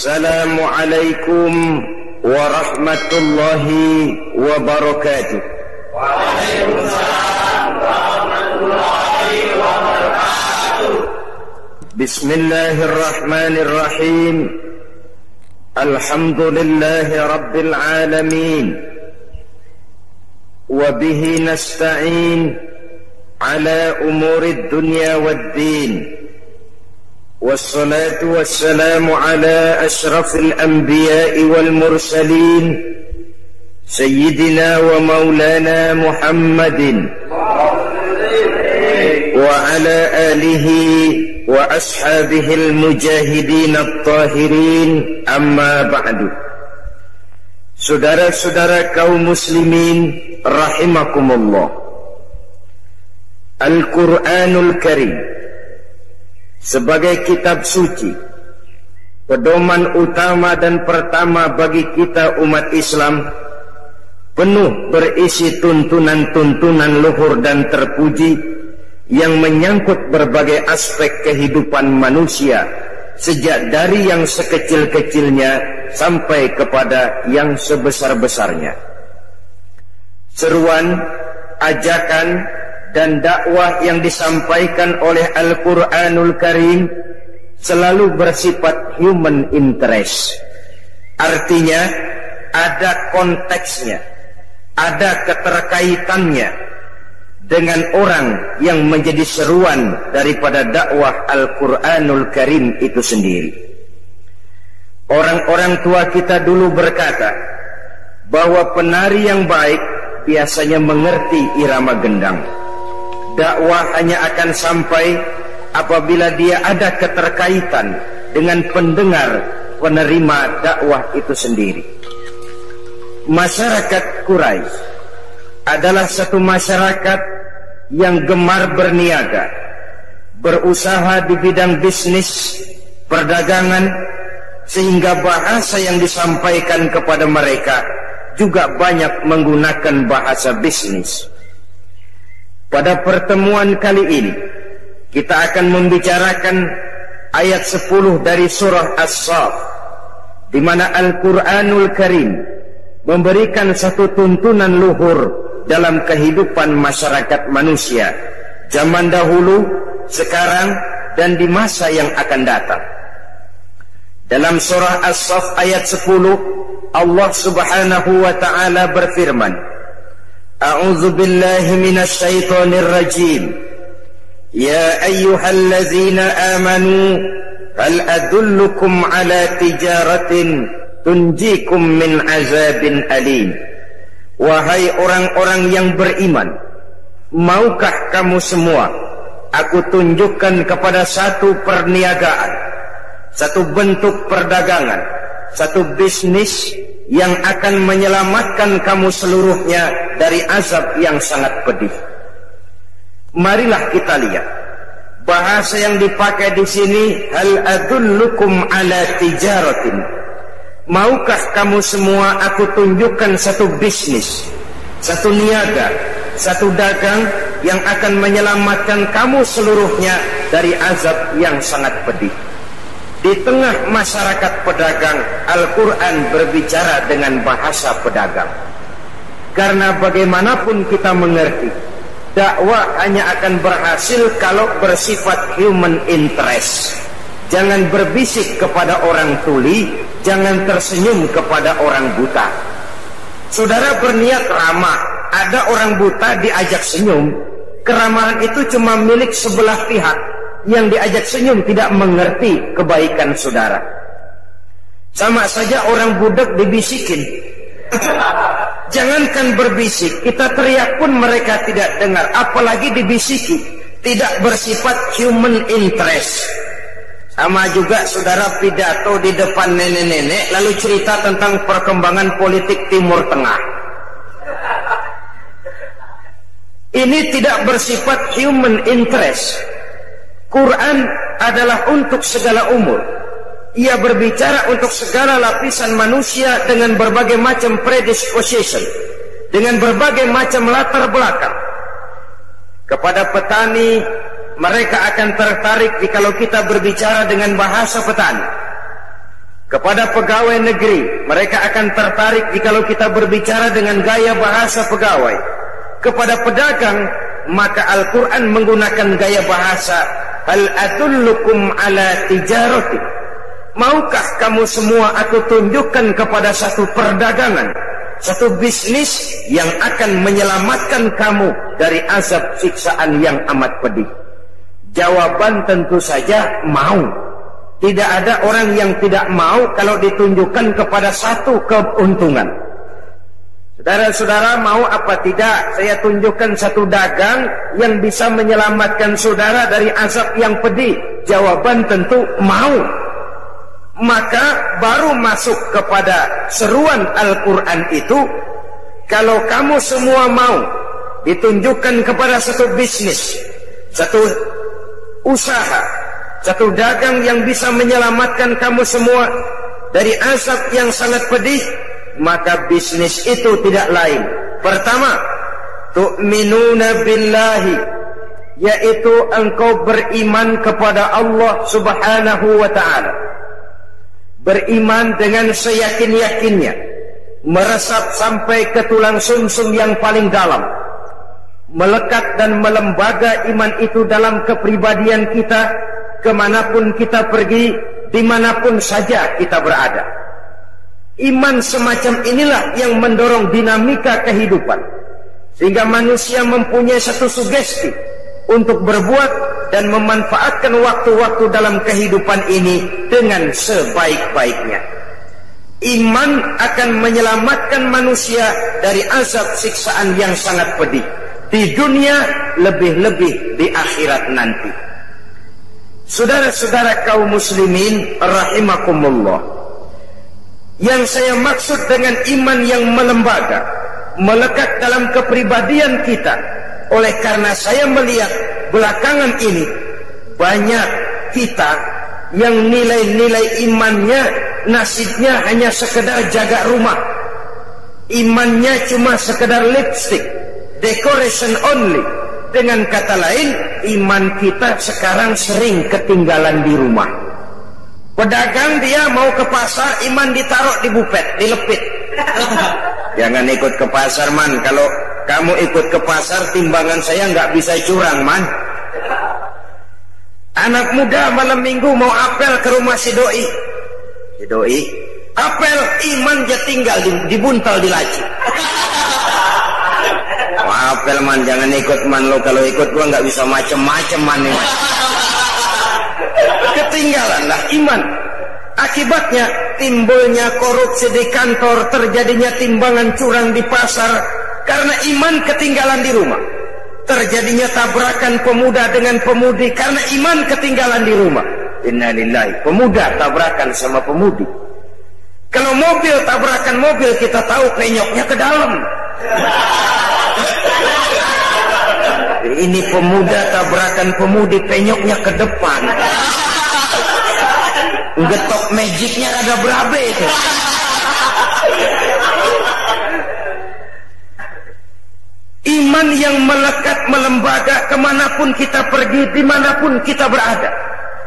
Assalamualaikum warahmatullahi wabarakatuh. Waalaikumsalam warahmatullahi wabarakatuh. Bismillahirrahmanirrahim. Alhamdulillahi rabbil alamin. Wa bihi nasta'in ala umurid dunya waddin. والصلاة والسلام على أشرف الأنبياء والمرسلين سيدنا ومولانا محمد وعلى آله وأصحابه المجاهدين الطاهرين أما بعد. Saudara-saudara kaum muslimin rahimakumullah, Al-Quranul Karim sebagai kitab suci, pedoman utama dan pertama bagi kita umat Islam, penuh berisi tuntunan-tuntunan luhur dan terpuji yang menyangkut berbagai aspek kehidupan manusia, sejak dari yang sekecil-kecilnya sampai kepada yang sebesar-besarnya. Seruan, ajakan, dan dakwah yang disampaikan oleh Al-Quranul Karim selalu bersifat human interest. Artinya ada konteksnya, ada keterkaitannya dengan orang yang menjadi seruan daripada dakwah Al-Quranul Karim itu sendiri. Orang-orang tua kita dulu berkata bahwa penari yang baik biasanya mengerti irama gendang. Dakwah hanya akan sampai apabila dia ada keterkaitan dengan pendengar, penerima dakwah itu sendiri. Masyarakat Quraisy adalah satu masyarakat yang gemar berniaga, berusaha di bidang bisnis, perdagangan, sehingga bahasa yang disampaikan kepada mereka juga banyak menggunakan bahasa bisnis. Pada pertemuan kali ini kita akan membicarakan ayat 10 dari surah As-Saff, di mana Al-Quranul Karim memberikan satu tuntunan luhur dalam kehidupan masyarakat manusia zaman dahulu, sekarang, dan di masa yang akan datang. Dalam surah As-Saff ayat 10, Allah Subhanahu wa ta'ala berfirman, A'udzu billahi minasy syaithanir rajim. Ya ayyuhalladzina amanu hal adullukum ala tijaratin tunjikum min azabin alim. Wahai orang-orang yang beriman, maukah kamu semua aku tunjukkan kepada satu perniagaan, satu bentuk perdagangan, satu bisnis yang akan menyelamatkan kamu seluruhnya dari azab yang sangat pedih. Marilah kita lihat bahasa yang dipakai di sini, hal adullukum ala tijaratin. Maukah kamu semua aku tunjukkan satu bisnis, satu niaga, satu dagang yang akan menyelamatkan kamu seluruhnya dari azab yang sangat pedih. Di tengah masyarakat pedagang, Al-Quran berbicara dengan bahasa pedagang. Karena bagaimanapun kita mengerti, dakwah hanya akan berhasil kalau bersifat human interest. Jangan berbisik kepada orang tuli, jangan tersenyum kepada orang buta. Saudara berniat ramah, ada orang buta diajak senyum, keramahan itu cuma milik sebelah pihak. Yang diajak senyum tidak mengerti kebaikan saudara. Sama saja orang budak dibisikin. Jangankan berbisik, kita teriak pun mereka tidak dengar, apalagi dibisiki. Tidak bersifat human interest. Sama juga saudara pidato di depan nenek-nenek, lalu cerita tentang perkembangan politik Timur Tengah. Ini tidak bersifat human interest. Quran adalah untuk segala umur. Ia berbicara untuk segala lapisan manusia dengan berbagai macam predisposition, dengan berbagai macam latar belakang. Kepada petani, mereka akan tertarik jikalau kita berbicara dengan bahasa petani. Kepada pegawai negeri, mereka akan tertarik jikalau kita berbicara dengan gaya bahasa pegawai. Kepada pedagang, maka Al-Quran menggunakan gaya bahasa hal adullukum ala tijarati. Maukah kamu semua aku tunjukkan kepada satu perdagangan, satu bisnis yang akan menyelamatkan kamu dari azab siksaan yang amat pedih? Jawaban tentu saja mau. Tidak ada orang yang tidak mau kalau ditunjukkan kepada satu keuntungan. Saudara-saudara, mau apa tidak saya tunjukkan satu dagang yang bisa menyelamatkan saudara dari azab yang pedih? Jawaban tentu mau. Maka baru masuk kepada seruan Al-Quran itu, kalau kamu semua mau ditunjukkan kepada satu bisnis, satu usaha, satu dagang yang bisa menyelamatkan kamu semua dari azab yang sangat pedih, maka bisnis itu tidak lain. Pertama, tu'minuna billahi, yaitu engkau beriman kepada Allah subhanahu wa ta'ala. Beriman dengan seyakin-yakinnya, meresap sampai ke tulang sumsum yang paling dalam, melekat dan melembaga iman itu dalam kepribadian kita, kemanapun kita pergi, dimanapun saja kita berada. Iman semacam inilah yang mendorong dinamika kehidupan, sehingga manusia mempunyai satu sugesti untuk berbuat dan memanfaatkan waktu-waktu dalam kehidupan ini dengan sebaik-baiknya. Iman akan menyelamatkan manusia dari azab siksaan yang sangat pedih di dunia, lebih-lebih di akhirat nanti. Saudara-saudara kaum muslimin rahimakumullah, yang saya maksud dengan iman yang melembaga, melekat dalam kepribadian kita, oleh karena saya melihat belakangan ini banyak kita yang nilai-nilai imannya nasibnya hanya sekedar jaga rumah. Imannya cuma sekedar lipstick, decoration only. Dengan kata lain, iman kita sekarang sering ketinggalan di rumah. Pedagang dia mau ke pasar, iman ditaruh di bupet, dilepit. Jangan ikut ke pasar, man. Kalau kamu ikut ke pasar, timbangan saya nggak bisa curang, man. Anak muda malam minggu mau apel ke rumah si doi. Si doi apel, iman dia tinggal dibuntal di laci. Apel, man, jangan ikut, man. Lo kalau ikut gua nggak bisa macem-macem, man. Ketinggalanlah iman. Akibatnya timbulnya korupsi di kantor, terjadinya timbangan curang di pasar, karena iman ketinggalan di rumah. Terjadinya tabrakan pemuda dengan pemudi karena iman ketinggalan di rumah. Innalillahi, pemuda tabrakan sama pemudi. Kalau mobil tabrakan mobil, kita tahu penyoknya ke dalam. Ini pemuda tabrakan pemudi, penyoknya ke depan. Getok magicnya ada berabe itu. Iman yang melekat, melembaga, kemanapun kita pergi, dimanapun kita berada.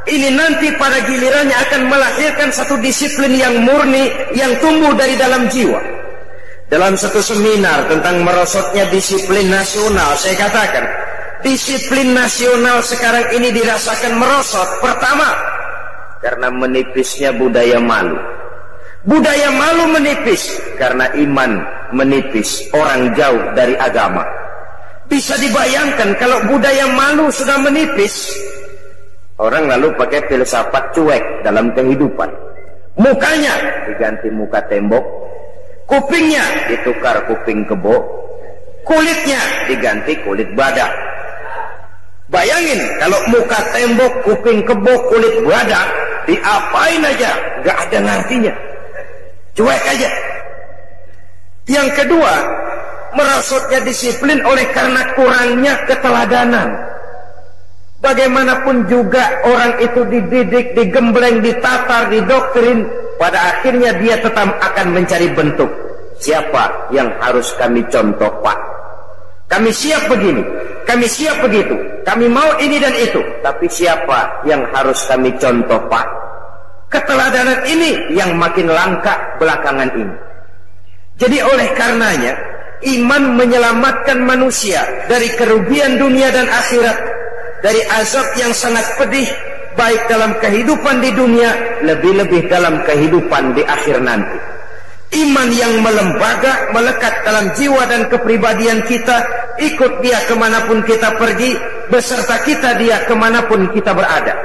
Ini nanti pada gilirannya akan melahirkan satu disiplin yang murni, yang tumbuh dari dalam jiwa. Dalam satu seminar tentang merosotnya disiplin nasional, saya katakan, disiplin nasional sekarang ini dirasakan merosot. Pertama, karena menipisnya budaya malu. Budaya malu menipis karena iman menipis, orang jauh dari agama. Bisa dibayangkan kalau budaya malu sudah menipis, orang lalu pakai filsafat cuek dalam kehidupan. Mukanya diganti muka tembok, kupingnya ditukar kuping kebo, kulitnya diganti kulit badak. Bayangin kalau muka tembok, kuping kebo, kulit badak, diapain aja gak ada ngartinya, cuek aja. Yang kedua, merosotnya disiplin oleh karena kurangnya keteladanan. Bagaimanapun juga orang itu dididik, digembleng, ditatar, didoktrin, pada akhirnya dia tetap akan mencari bentuk. Siapa yang harus kami contoh, Pak? Kami siap begini, kami siap begitu, kami mau ini dan itu, tapi siapa yang harus kami contoh, Pak? Keteladanan ini yang makin langka belakangan ini. Jadi oleh karenanya, iman menyelamatkan manusia dari kerugian dunia dan akhirat, dari azab yang sangat pedih, baik dalam kehidupan di dunia, lebih-lebih dalam kehidupan di akhir nanti. Iman yang melembaga, melekat dalam jiwa dan kepribadian kita, ikut dia kemanapun kita pergi, beserta kita dia kemanapun kita berada.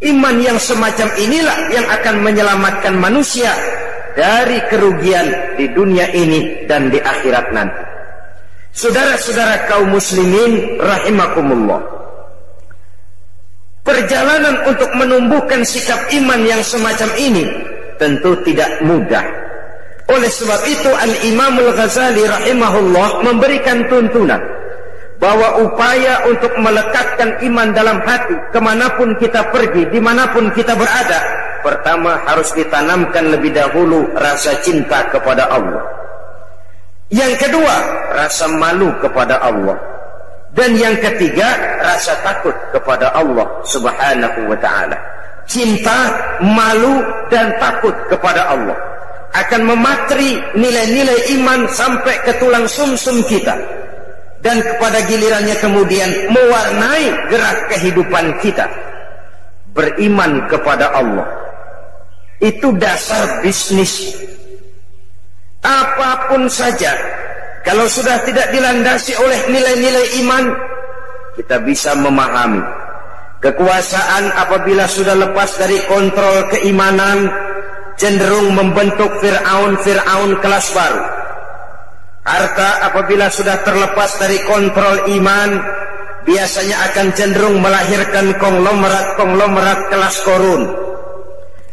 Iman yang semacam inilah yang akan menyelamatkan manusia dari kerugian di dunia ini dan di akhirat nanti. Saudara-saudara kaum muslimin rahimakumullah, perjalanan untuk menumbuhkan sikap iman yang semacam ini tentu tidak mudah. Oleh sebab itu Al-Imam Al-Ghazali rahimahullah memberikan tuntunan bahwa upaya untuk melekatkan iman dalam hati kemanapun kita pergi, dimanapun kita berada, pertama harus ditanamkan lebih dahulu rasa cinta kepada Allah. Yang kedua, rasa malu kepada Allah. Dan yang ketiga, rasa takut kepada Allah subhanahu wa ta'ala. Cinta, malu, dan takut kepada Allah akan mematri nilai-nilai iman sampai ke tulang sumsum kita, dan kepada gilirannya kemudian mewarnai gerak kehidupan kita. Beriman kepada Allah itu dasar bisnis. Apapun saja, kalau sudah tidak dilandasi oleh nilai-nilai iman, kita bisa memahami kekuasaan apabila sudah lepas dari kontrol keimanan, cenderung membentuk Fir'aun kelas baru. Harta apabila sudah terlepas dari kontrol iman, biasanya akan cenderung melahirkan konglomerat kelas korun.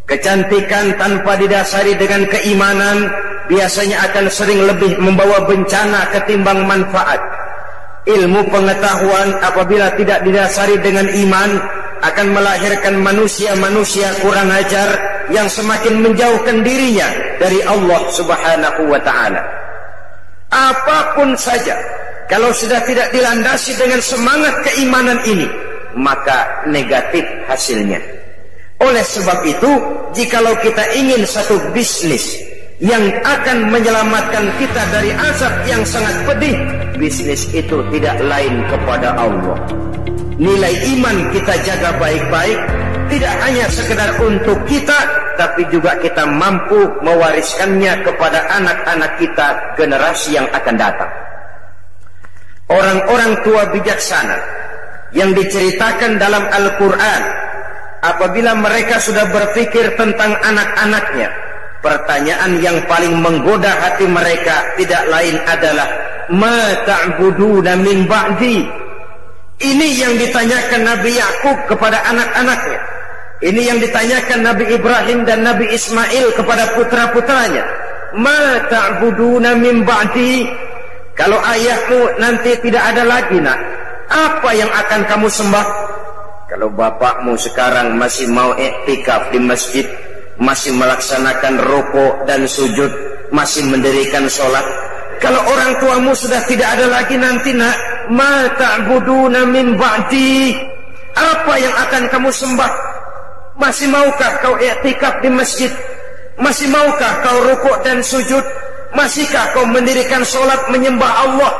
Kecantikan tanpa didasari dengan keimanan biasanya akan sering lebih membawa bencana ketimbang manfaat. Ilmu pengetahuan apabila tidak didasari dengan iman akan melahirkan manusia-manusia kurang ajar yang semakin menjauhkan dirinya dari Allah subhanahu wa ta'ala. Apapun saja, kalau sudah tidak dilandasi dengan semangat keimanan ini, maka negatif hasilnya. Oleh sebab itu, jikalau kita ingin satu bisnis yang akan menyelamatkan kita dari azab yang sangat pedih, bisnis itu tidak lain kepada Allah. Nilai iman kita jaga baik-baik, tidak hanya sekedar untuk kita, tapi juga kita mampu mewariskannya kepada anak-anak kita, generasi yang akan datang. Orang-orang tua bijaksana yang diceritakan dalam Al-Quran, apabila mereka sudah berpikir tentang anak-anaknya, pertanyaan yang paling menggoda hati mereka tidak lain adalah ma ta'buduna min ba'di. Ini yang ditanyakan Nabi Yakub kepada anak-anaknya. Ini yang ditanyakan Nabi Ibrahim dan Nabi Ismail kepada putra-putranya. Ma ta'buduna min ba'di. Kalau ayahmu nanti tidak ada lagi, nak, apa yang akan kamu sembah? Kalau bapakmu sekarang masih mau iktikaf di masjid, masih melaksanakan rukuk dan sujud, masih mendirikan sholat. Kalau orang tuamu sudah tidak ada lagi nanti, nak, ma ta'buduna min ba'di, apa yang akan kamu sembah? Masih maukah kau iktikaf di masjid? Masih maukah kau rukuk dan sujud? Masihkah kau mendirikan sholat menyembah Allah?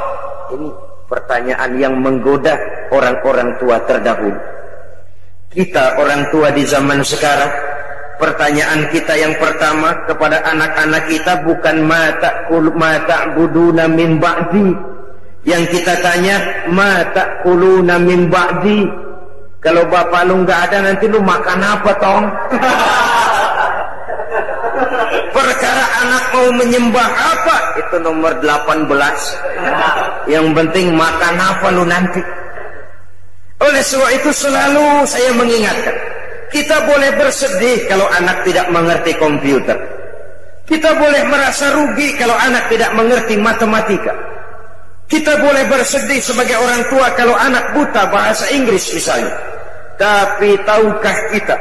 Ini pertanyaan yang menggoda orang-orang tua terdahulu. Kita orang tua di zaman sekarang, pertanyaan kita yang pertama kepada anak-anak kita bukan ma ta'buduna min ba'di. Yang kita tanya, ma ta'kuluna min ba'di. Kalau bapak lu nggak ada, nanti lu makan apa, tong? Perkara anak mau menyembah apa, itu nomor 18. Yang penting makan apa lu nanti. Oleh sebab itu selalu saya mengingatkan, kita boleh bersedih kalau anak tidak mengerti komputer. Kita boleh merasa rugi kalau anak tidak mengerti matematika. Kita boleh bersedih sebagai orang tua kalau anak buta bahasa Inggris misalnya. Tapi tahukah kita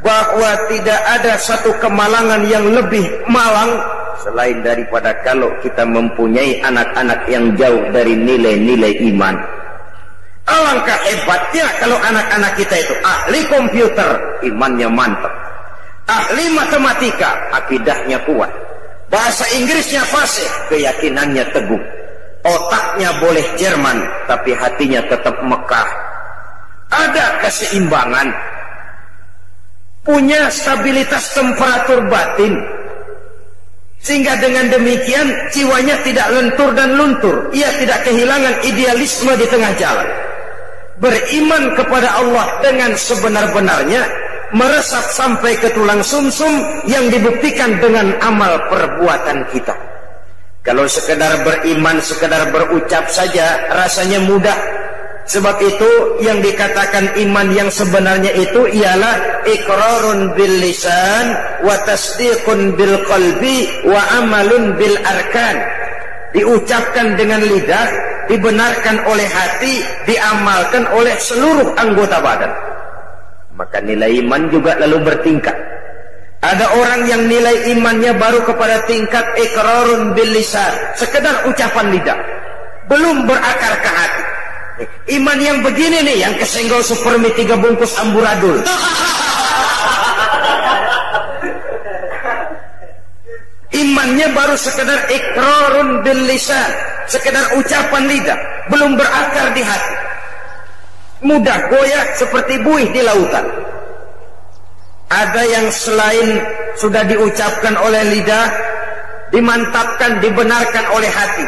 bahwa tidak ada satu kemalangan yang lebih malang selain daripada kalau kita mempunyai anak-anak yang jauh dari nilai-nilai iman. Alangkah hebatnya kalau anak-anak kita itu ahli komputer, imannya mantap. Ahli matematika, akidahnya kuat. Bahasa Inggrisnya fasih, keyakinannya teguh. Otaknya boleh Jerman, tapi hatinya tetap Mekah. Ada keseimbangan. Punya stabilitas temperatur batin. Sehingga dengan demikian jiwanya tidak lentur dan luntur. Ia tidak kehilangan idealisme di tengah jalan. Beriman kepada Allah dengan sebenar-benarnya, meresap sampai ke tulang sumsum yang dibuktikan dengan amal perbuatan kita. Kalau sekedar beriman, sekedar berucap saja rasanya mudah. Sebab itu yang dikatakan iman yang sebenarnya itu ialah iqrarun bil lisan wa tasdiqun bil qalbi wa amalun bil arkan. Diucapkan dengan lidah, dibenarkan oleh hati, diamalkan oleh seluruh anggota badan. Maka nilai iman juga lalu bertingkat. Ada orang yang nilai imannya baru kepada tingkat iqrarun bil lisan, sekedar ucapan lidah, belum berakar ke hati. Iman yang begini nih, yang kesenggol supermi 3 bungkus amburadul. Imannya baru sekedar iqrarun bil lisan, sekedar ucapan lidah, belum berakar di hati. Mudah goyah seperti buih di lautan. Ada yang selain sudah diucapkan oleh lidah, dimantapkan, dibenarkan oleh hati.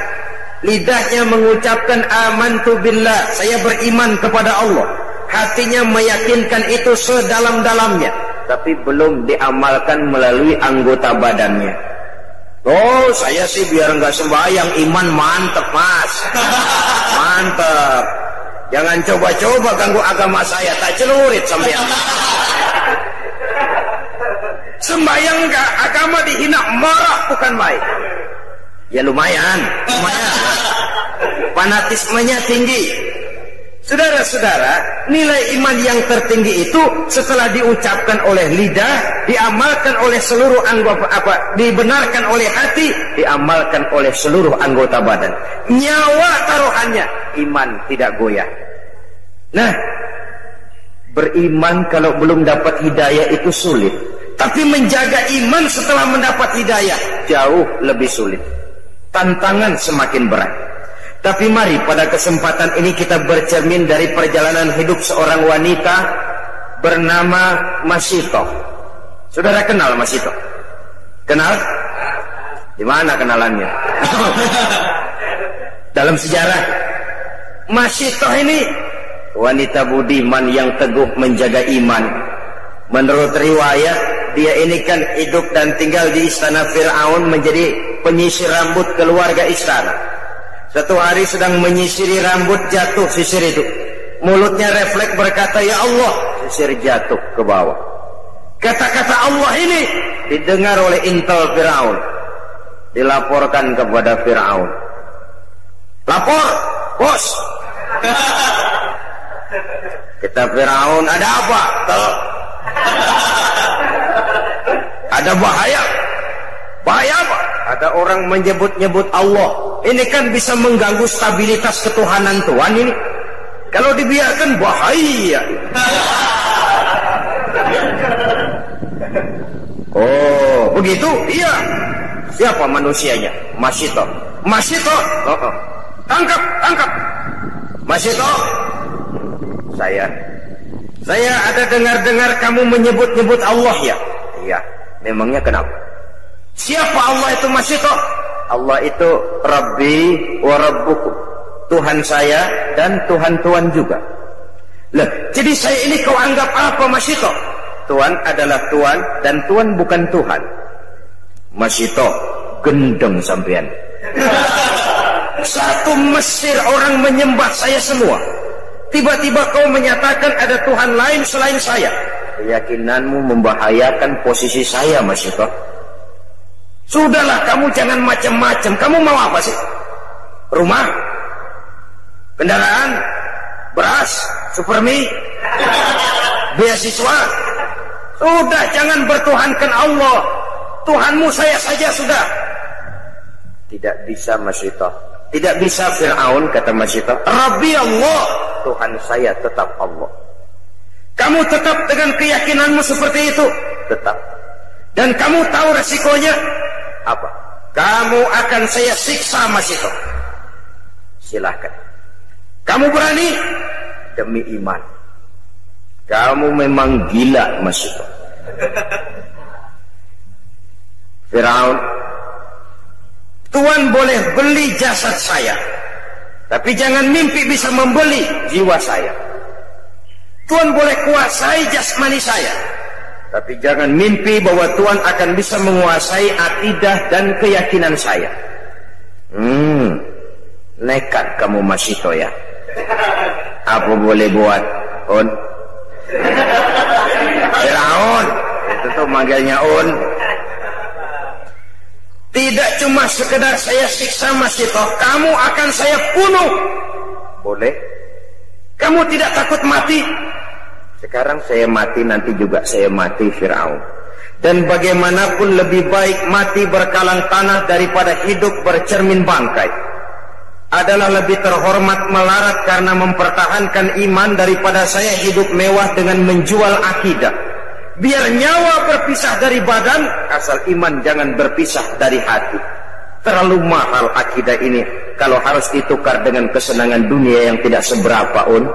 Lidahnya mengucapkan amantu billah, saya beriman kepada Allah. Hatinya meyakinkan itu sedalam-dalamnya, tapi belum diamalkan melalui anggota badannya. Oh, saya sih biar nggak sembahyang, iman mantep mas. Mantep. Jangan coba-coba ganggu agama saya, tak celurit sampean. Sembahyang enggak, agama dihina, marah bukan baik. Ya lumayan. Fanatismenya tinggi. Saudara-saudara, nilai iman yang tertinggi itu setelah diucapkan oleh lidah, diamalkan oleh seluruh anggota dibenarkan oleh hati, diamalkan oleh seluruh anggota badan. Nyawa taruhannya, iman tidak goyah. Nah, beriman kalau belum dapat hidayah itu sulit. Tapi menjaga iman setelah mendapat hidayah jauh lebih sulit. Tantangan semakin berat. Tapi mari pada kesempatan ini kita bercermin dari perjalanan hidup seorang wanita bernama Masito. Saudara kenal Masito? Kenal? Di mana kenalannya? Dalam sejarah, Masito ini wanita budiman yang teguh menjaga iman. Menurut riwayat, dia ini kan hidup dan tinggal di istana Fir'aun, menjadi penyisir rambut keluarga istana. Satu hari sedang menyisiri rambut, jatuh sisir itu. Mulutnya refleks berkata, ya Allah, sisir jatuh ke bawah. Kata-kata Allah ini didengar oleh intel Fir'aun. Dilaporkan kepada Fir'aun. Lapor, bos. Kata Fir'aun, ada apa? Ada bahaya. Bahaya apa? Ada orang menyebut-nyebut Allah. Ini kan bisa mengganggu stabilitas ketuhanan Tuhan ini. Kalau dibiarkan bahaya. Oh, begitu? Iya. Siapa manusianya? Masito. Masito. Tangkap, tangkap. Masito. Saya ada dengar-dengar kamu menyebut-nyebut Allah ya? Iya. Memangnya kenapa? Siapa Allah itu Masito? Allah itu Rabbi wa Rabbukum, Tuhan saya dan Tuhan-Tuhan juga. Lah, jadi saya ini kau anggap apa Masito? Tuhan adalah Tuhan dan Tuhan bukan Tuhan. Masito, gendeng sampean. Satu Mesir orang menyembah saya semua. Tiba-tiba kau menyatakan ada Tuhan lain selain saya. Keyakinanmu membahayakan posisi saya Masito. Sudahlah, kamu jangan macam-macam. Kamu mau apa sih? Rumah? Kendaraan? Beras? Supermi? Beasiswa? Sudah, jangan bertuhankan Allah. Tuhanmu saya saja sudah. Tidak bisa Masito. Tidak bisa Fir'aun, kata Masito. Rabbi Allah, Tuhan saya tetap Allah. Kamu tetap dengan keyakinanmu seperti itu? Tetap. Dan kamu tahu resikonya apa? Kamu akan saya siksa, Masito. Silahkan. Kamu berani? Demi iman. Kamu memang gila, Masito. Firaun, Tuhan boleh beli jasad saya, tapi jangan mimpi bisa membeli jiwa saya. Tuhan boleh kuasai jasmani saya, tapi jangan mimpi bahwa Tuhan akan bisa menguasai akidah dan keyakinan saya. Nekat kamu, Masito ya. Apa boleh buat, On? Firaun, itu tuh manggilnya On. Tidak cuma sekedar saya siksa, Masito, kamu akan saya bunuh. Boleh? Kamu tidak takut mati? Sekarang saya mati, nanti juga saya mati, Firaun. Dan bagaimanapun lebih baik mati berkalang tanah daripada hidup bercermin bangkai. Adalah lebih terhormat melarat karena mempertahankan iman daripada saya hidup mewah dengan menjual akidah. Biar nyawa berpisah dari badan, asal iman jangan berpisah dari hati. Terlalu mahal akidah ini kalau harus ditukar dengan kesenangan dunia yang tidak seberapa, On.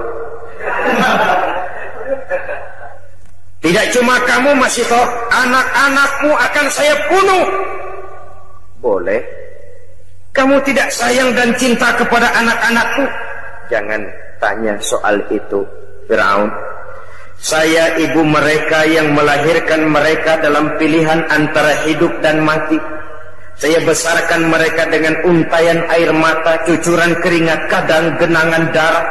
Tidak cuma kamu, Masito, anak-anakmu akan saya bunuh. Boleh? Kamu tidak sayang dan cinta kepada anak-anakku? Jangan tanya soal itu, Firaun. Saya ibu mereka yang melahirkan mereka dalam pilihan antara hidup dan mati. Saya besarkan mereka dengan untayan air mata, cucuran keringat, kadang genangan darah.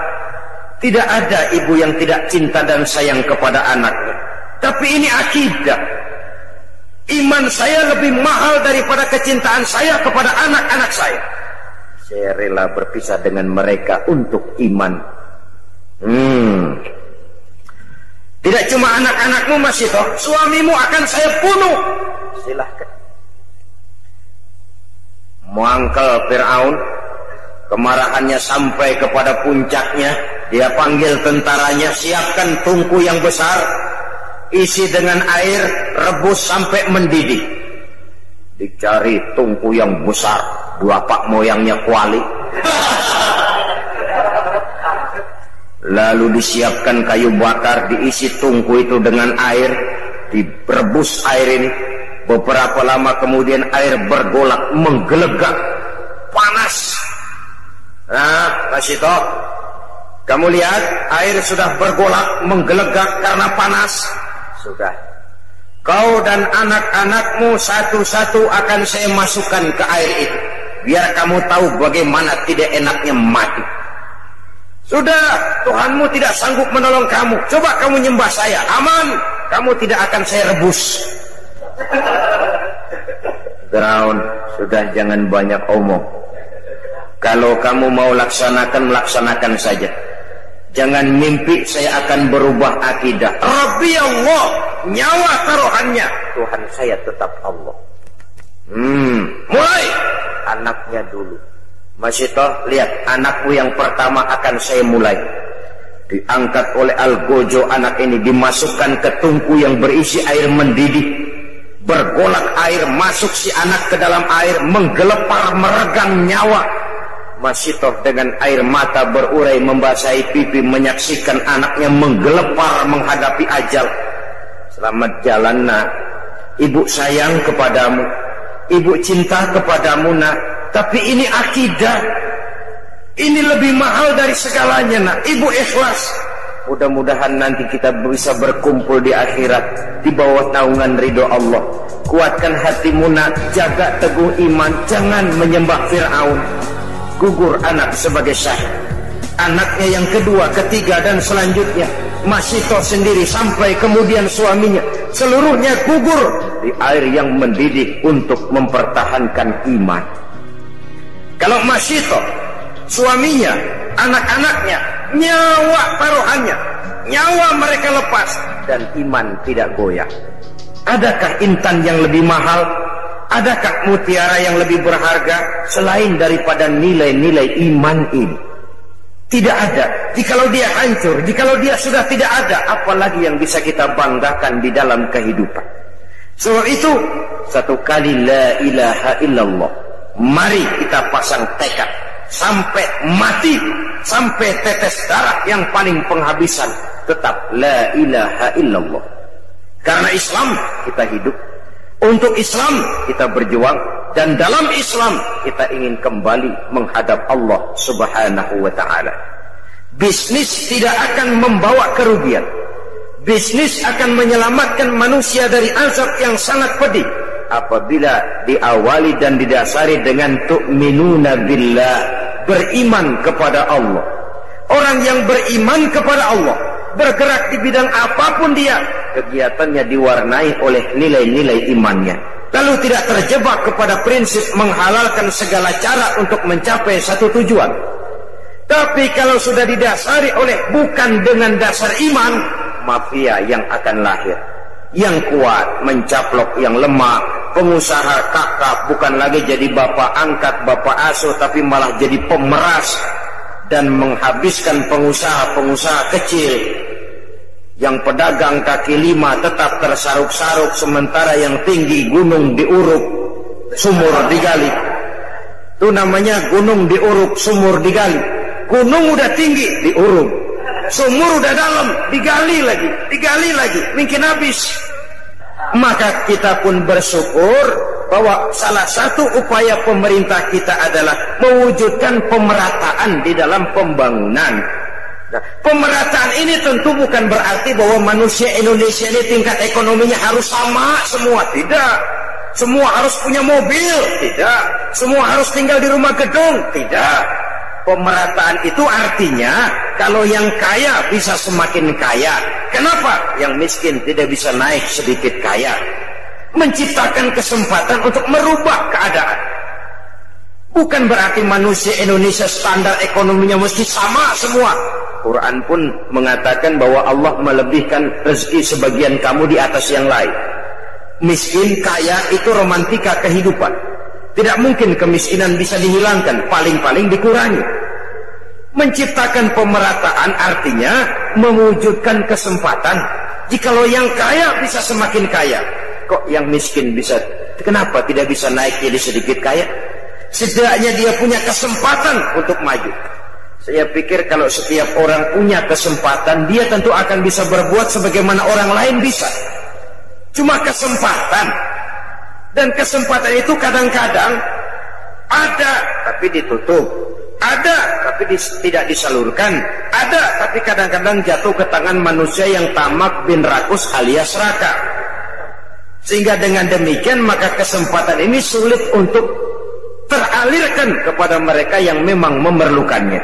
Tidak ada ibu yang tidak cinta dan sayang kepada anaknya. Tapi ini akidah. Iman saya lebih mahal daripada kecintaan saya kepada anak-anak saya. Saya rela berpisah dengan mereka untuk iman. Tidak cuma anak-anakmu, Masito, suamimu akan saya bunuh. Silahkan. Muangkel Firaun, kemarahannya sampai kepada puncaknya. Dia panggil tentaranya, siapkan tungku yang besar, isi dengan air, rebus sampai mendidih. Dicari tungku yang besar, bapak moyangnya kuali. Lalu disiapkan kayu bakar, diisi tungku itu dengan air, direbus air ini. Beberapa lama kemudian air bergolak, menggelegak, panas. Nah, Masito, kamu lihat air sudah bergolak, menggelegak karena panas. Sudah. Kau dan anak-anakmu satu-satu akan saya masukkan ke air itu, biar kamu tahu bagaimana tidak enaknya mati. Sudah, Tuhanmu tidak sanggup menolong kamu. Coba kamu nyembah saya, aman. Kamu tidak akan saya rebus. Firaun, sudah jangan banyak omong. Kalau kamu mau laksanakan, laksanakan saja. Jangan mimpi saya akan berubah akidah. Rabbi Allah, nyawa taruhannya. Tuhan saya tetap Allah. Mulai. Anaknya dulu. Masito, lihat, anakmu yang pertama akan saya mulai. Diangkat oleh Algojo, anak ini dimasukkan ke tungku yang berisi air mendidih. Bergolak air, masuk si anak ke dalam air, menggelepar, meregang nyawa. Masito dengan air mata berurai membasahi pipi, menyaksikan anaknya menggelepar menghadapi ajal. Selamat jalan, nak. Ibu sayang kepadamu, ibu cinta kepadamu, nak. Tapi ini akidah. Ini lebih mahal dari segalanya, nak. Ibu ikhlas. Mudah-mudahan nanti kita bisa berkumpul di akhirat di bawah naungan ridho Allah. Kuatkan hatimu, nak. Jaga teguh iman. Jangan menyembah Fir'aun. Gugur anak sebagai syahid. Anaknya yang kedua, ketiga, dan selanjutnya Masito sendiri sampai kemudian suaminya, seluruhnya gugur di air yang mendidih untuk mempertahankan iman. Kalau Masito, suaminya, anak-anaknya, nyawa taruhannya, nyawa mereka lepas dan iman tidak goyah. Adakah intan yang lebih mahal? Adakah mutiara yang lebih berharga selain daripada nilai-nilai iman ini? Tidak ada. Jikalau dia hancur, jikalau dia sudah tidak ada, apalagi yang bisa kita banggakan di dalam kehidupan? Sebab itu, satu kali la ilaha illallah, mari kita pasang tekad sampai mati, sampai tetes darah yang paling penghabisan, tetap la ilaha illallah. Karena Islam kita hidup, untuk Islam kita berjuang, dan dalam Islam kita ingin kembali menghadap Allah Subhanahu wa ta'ala. Bisnis tidak akan membawa kerugian. Bisnis akan menyelamatkan manusia dari azab yang sangat pedih apabila diawali dan didasari dengan tu'minuna billah, beriman kepada Allah. Orang yang beriman kepada Allah, bergerak di bidang apapun dia, kegiatannya diwarnai oleh nilai-nilai imannya, lalu tidak terjebak kepada prinsip menghalalkan segala cara untuk mencapai satu tujuan. Tapi kalau sudah didasari oleh bukan dengan dasar iman, mafia yang akan lahir. Yang kuat mencaplok yang lemah, pengusaha kakap bukan lagi jadi bapak angkat, bapak asuh, tapi malah jadi pemeras dan menghabiskan pengusaha-pengusaha kecil. Yang pedagang kaki lima tetap tersaruk-saruk, sementara yang tinggi gunung diuruk, sumur digali. Itu namanya gunung diuruk, sumur digali. Gunung udah tinggi, diuruk. Sumur udah dalam, digali lagi, mungkin habis. Maka kita pun bersyukur bahwa salah satu upaya pemerintah kita adalah mewujudkan pemerataan di dalam pembangunan. Nah, pemerataan ini tentu bukan berarti bahwa manusia Indonesia ini tingkat ekonominya harus sama semua, tidak. Semua harus punya mobil, tidak. Semua harus tinggal di rumah gedung, tidak. Pemerataan itu artinya kalau yang kaya bisa semakin kaya. Kenapa? Yang miskin tidak bisa naik sedikit kaya. Menciptakan kesempatan untuk merubah keadaan. Bukan berarti manusia Indonesia standar ekonominya mesti sama semua. Quran pun mengatakan bahwa Allah melebihkan rezeki sebagian kamu di atas yang lain. Miskin, kaya itu romantika kehidupan. Tidak mungkin kemiskinan bisa dihilangkan, paling-paling dikurangi. Menciptakan pemerataan artinya mewujudkan kesempatan. Jikalau yang kaya bisa semakin kaya, kok yang miskin bisa, kenapa tidak bisa naik jadi sedikit kaya? Setidaknya dia punya kesempatan untuk maju. Saya pikir kalau setiap orang punya kesempatan, dia tentu akan bisa berbuat sebagaimana orang lain bisa. Cuma kesempatan. Dan kesempatan itu kadang-kadang ada tapi ditutup, ada tapi tidak disalurkan, ada tapi kadang-kadang jatuh ke tangan manusia yang tamak bin rakus alias raka. Sehingga dengan demikian maka kesempatan ini sulit untuk teralirkan kepada mereka yang memang memerlukannya.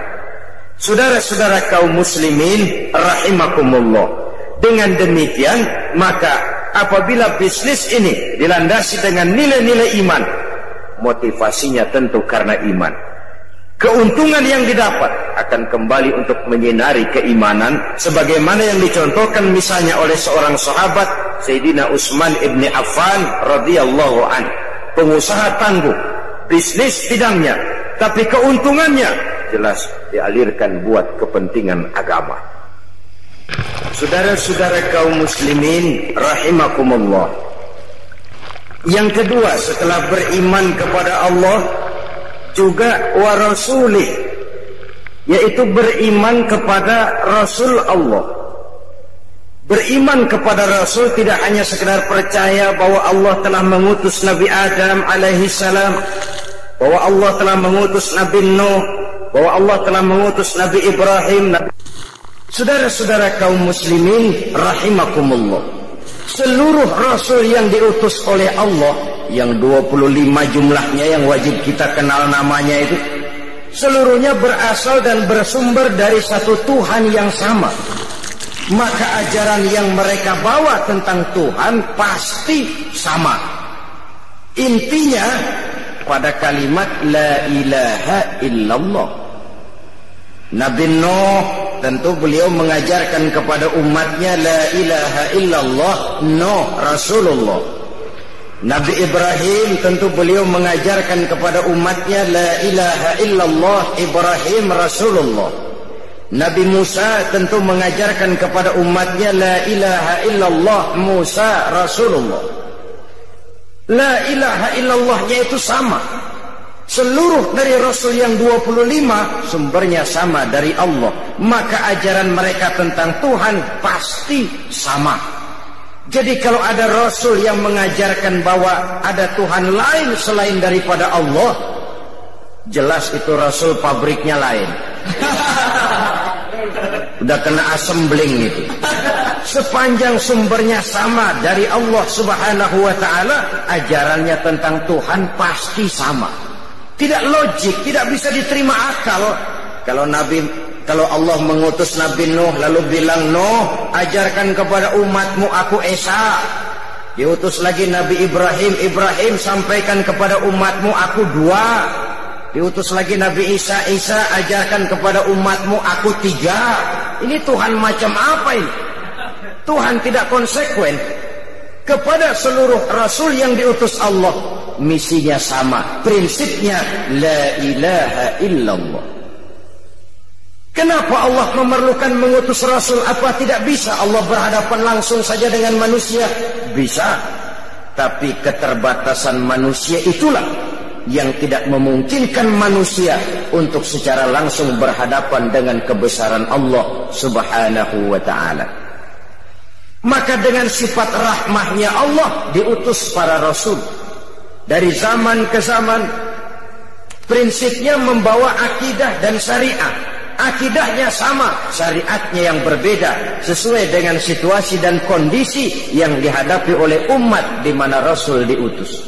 Saudara-saudara kaum muslimin rahimakumullah, dengan demikian maka apabila bisnis ini dilandasi dengan nilai-nilai iman, motivasinya tentu karena iman. Keuntungan yang didapat akan kembali untuk menyinari keimanan, sebagaimana yang dicontohkan misalnya oleh seorang sahabat Sayyidina Utsman ibni Affan radhiyallahu anhu, pengusaha tangguh, bisnis bidangnya, tapi keuntungannya jelas dialirkan buat kepentingan agama. Saudara-saudara kaum muslimin rahimakumullah, yang kedua setelah beriman kepada Allah juga wa rasulih, yaitu beriman kepada Rasul Allah. Beriman kepada Rasul tidak hanya sekedar percaya bahwa Allah telah mengutus Nabi Adam alaihi salam, bahwa Allah telah mengutus Nabi Nuh, bahwa Allah telah mengutus Nabi Ibrahim. Saudara-saudara kaum muslimin rahimakumullah, seluruh rasul yang diutus oleh Allah, yang 25 jumlahnya yang wajib kita kenal namanya itu, seluruhnya berasal dan bersumber dari satu Tuhan yang sama. Maka ajaran yang mereka bawa tentang Tuhan pasti sama. Intinya pada kalimat la ilaha illallah. Nabi Nuh tentu beliau mengajarkan kepada umatnya la ilaha illallah, Nuh Rasulullah. Nabi Ibrahim tentu beliau mengajarkan kepada umatnya la ilaha illallah, Ibrahim Rasulullah. Nabi Musa tentu mengajarkan kepada umatnya la ilaha illallah, Musa Rasulullah. La ilaha illallahnya itu sama. Seluruh dari Rasul yang 25 sumbernya sama dari Allah. Maka ajaran mereka tentang Tuhan pasti sama. Jadi kalau ada Rasul yang mengajarkan bahwa ada Tuhan lain selain daripada Allah, jelas itu Rasul pabriknya lain. Udah kena assembling itu. Sepanjang sumbernya sama dari Allah Subhanahu wa ta'ala, ajarannya tentang Tuhan pasti sama. Tidak logik, tidak bisa diterima akal. Kalau Allah mengutus Nabi Nuh lalu bilang, Nuh, ajarkan kepada umatmu aku Esa. Diutus lagi Nabi Ibrahim, Ibrahim sampaikan kepada umatmu aku Dua. Diutus lagi Nabi Isa, Isa ajarkan kepada umatmu aku Tiga. Ini Tuhan macam apa ini? Tuhan tidak konsekuen. Kepada seluruh Rasul yang diutus Allah, misinya sama, prinsipnya la ilaha illallah. Kenapa Allah memerlukan mengutus Rasul? Apa tidak bisa Allah berhadapan langsung saja dengan manusia? Bisa. Tapi keterbatasan manusia itulah yang tidak memungkinkan manusia untuk secara langsung berhadapan dengan kebesaran Allah Subhanahu wa ta'ala. Maka dengan sifat rahmahnya Allah diutus para Rasul. Dari zaman ke zaman, prinsipnya membawa akidah dan syariat. Akidahnya sama, syariatnya yang berbeda, sesuai dengan situasi dan kondisi yang dihadapi oleh umat di mana Rasul diutus.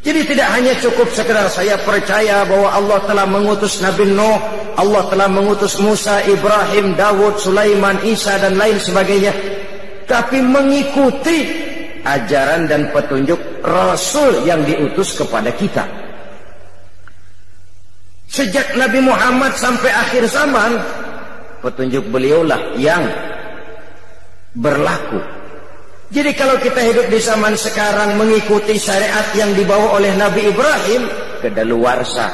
Jadi tidak hanya cukup sekedar saya percaya bahwa Allah telah mengutus Nabi Nuh, Allah telah mengutus Musa, Ibrahim, Dawud, Sulaiman, Isa dan lain sebagainya, tapi mengikuti ajaran dan petunjuk Rasul yang diutus kepada kita. Sejak Nabi Muhammad sampai akhir zaman, petunjuk beliaulah yang berlaku. Jadi kalau kita hidup di zaman sekarang mengikuti syariat yang dibawa oleh Nabi Ibrahim, kedaluwarsa,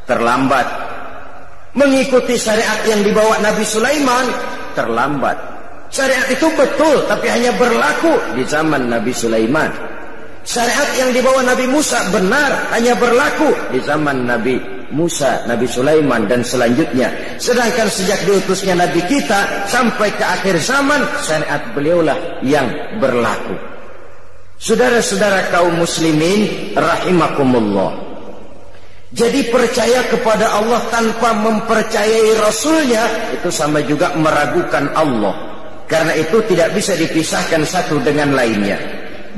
terlambat. Mengikuti syariat yang dibawa Nabi Sulaiman, terlambat. Syariat itu betul, tapi hanya berlaku di zaman Nabi Sulaiman. Syariat yang dibawa Nabi Musa benar, hanya berlaku di zaman Nabi Musa, Nabi Sulaiman dan selanjutnya. Sedangkan sejak diutusnya Nabi kita sampai ke akhir zaman, syariat beliaulah yang berlaku. Saudara-saudara kaum muslimin rahimakumullah. Jadi percaya kepada Allah tanpa mempercayai Rasulnya itu sama juga meragukan Allah. Karena itu tidak bisa dipisahkan satu dengan lainnya.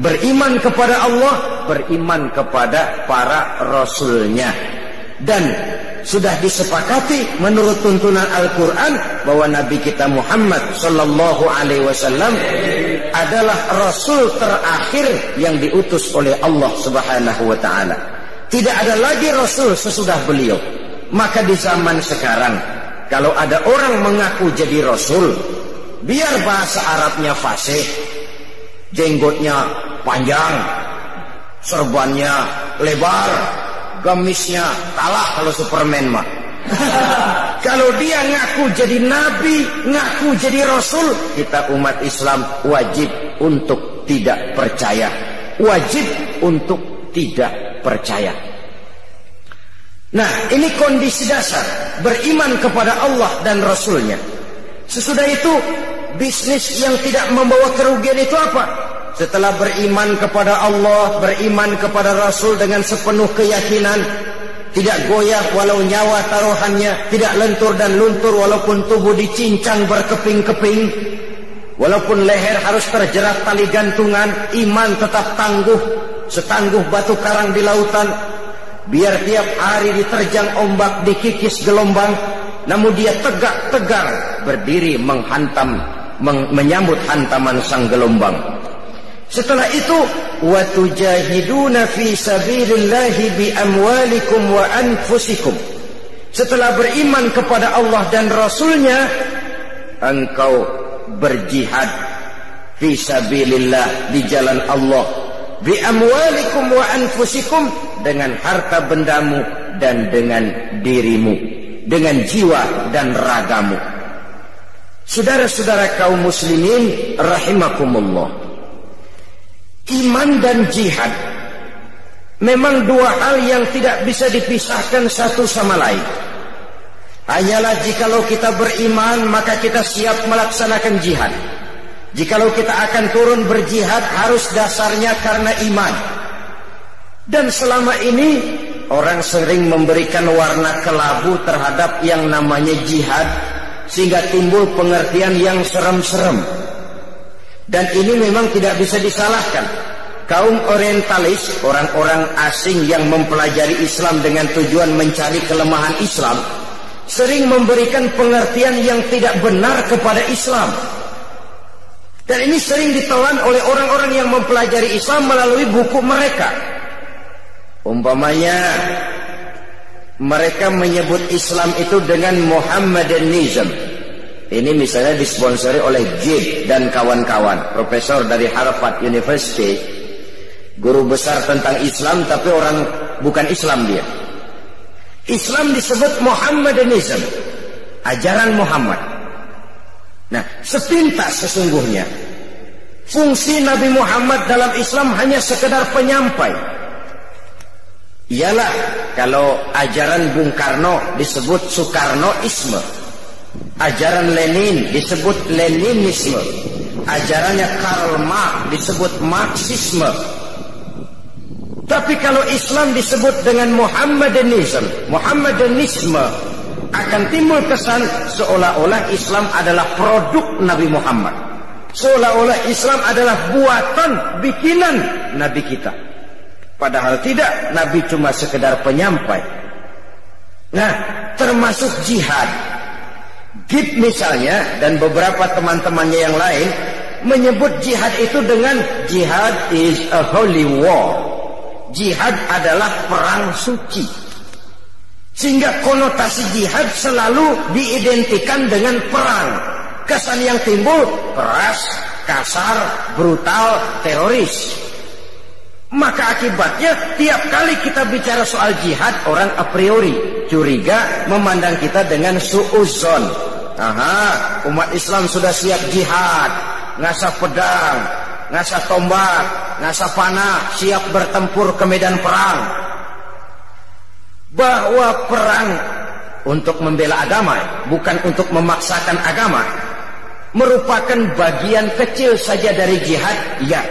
Beriman kepada Allah, beriman kepada para Rasulnya. Dan sudah disepakati menurut tuntunan Al-Quran bahwa Nabi kita Muhammad sallallahu alaihi wasallam adalah Rasul terakhir yang diutus oleh Allah Subhanahu wa ta'ala. Tidak ada lagi Rasul sesudah beliau. Maka di zaman sekarang, kalau ada orang mengaku jadi Rasul, biar bahasa Arabnya fasih, jenggotnya panjang, serbannya lebar, gamisnya kalah kalau Superman mah. Kalau dia ngaku jadi nabi, ngaku jadi rasul, kita umat Islam wajib untuk tidak percaya. Wajib untuk tidak percaya. Nah, ini kondisi dasar beriman kepada Allah dan Rasulnya. Sesudah itu, bisnis yang tidak membawa kerugian itu apa? Setelah beriman kepada Allah, beriman kepada Rasul dengan sepenuh keyakinan, tidak goyah walau nyawa taruhannya, tidak lentur dan luntur walaupun tubuh dicincang berkeping-keping, walaupun leher harus terjerat tali gantungan, iman tetap tangguh, setangguh batu karang di lautan, biar tiap hari diterjang ombak, dikikis gelombang, namun dia tegak tegar berdiri menyambut hantaman sang gelombang. Setelah itu, watujahiduna fi sabilillahi bi amwalikum wa anfusikum. Setelah beriman kepada Allah dan Rasulnya, engkau berjihad fi sabilillah, di jalan Allah, bi amwalikum wa anfusikum, dengan harta bendamu dan dengan dirimu, dengan jiwa dan ragamu. Saudara-saudara kaum muslimin rahimakumullah, iman dan jihad memang dua hal yang tidak bisa dipisahkan satu sama lain. Hanyalah jikalau kita beriman maka kita siap melaksanakan jihad. Jikalau kita akan turun berjihad harus dasarnya karena iman. Dan selama ini orang sering memberikan warna kelabu terhadap yang namanya jihad, sehingga timbul pengertian yang serem-serem. Dan ini memang tidak bisa disalahkan. Kaum orientalis, orang-orang asing yang mempelajari Islam dengan tujuan mencari kelemahan Islam, sering memberikan pengertian yang tidak benar kepada Islam. Dan ini sering ditelan oleh orang-orang yang mempelajari Islam melalui buku mereka. Umpamanya mereka menyebut Islam itu dengan Muhammadanism. Ini misalnya disponsori oleh Gibb dan kawan-kawan, profesor dari Harvard University, guru besar tentang Islam, tapi orang bukan Islam dia. Islam disebut Muhammadanism, ajaran Muhammad. Nah, sepintas sesungguhnya fungsi Nabi Muhammad dalam Islam hanya sekedar penyampai. Ialah kalau ajaran Bung Karno disebut Soekarnoisme, ajaran Lenin disebut Leninisme, ajarannya Karl Marx disebut Marxisme. Tapi kalau Islam disebut dengan Muhammadanisme, akan timbul kesan seolah-olah Islam adalah produk Nabi Muhammad, seolah-olah Islam adalah buatan bikinan Nabi kita. Padahal tidak, Nabi cuma sekedar penyampai. Nah, termasuk jihad. Gibb misalnya dan beberapa teman-temannya yang lain menyebut jihad itu dengan jihad is a holy war. Jihad adalah perang suci. Sehingga konotasi jihad selalu diidentikan dengan perang. Kesan yang timbul keras, kasar, brutal, teroris. Maka akibatnya tiap kali kita bicara soal jihad, orang a priori curiga, memandang kita dengan su'uzon. Aha, umat Islam sudah siap jihad, ngasah pedang, ngasah tombak, ngasah panah, siap bertempur ke medan perang. Bahwa perang untuk membela agama, bukan untuk memaksakan agama, merupakan bagian kecil saja dari jihad, ya.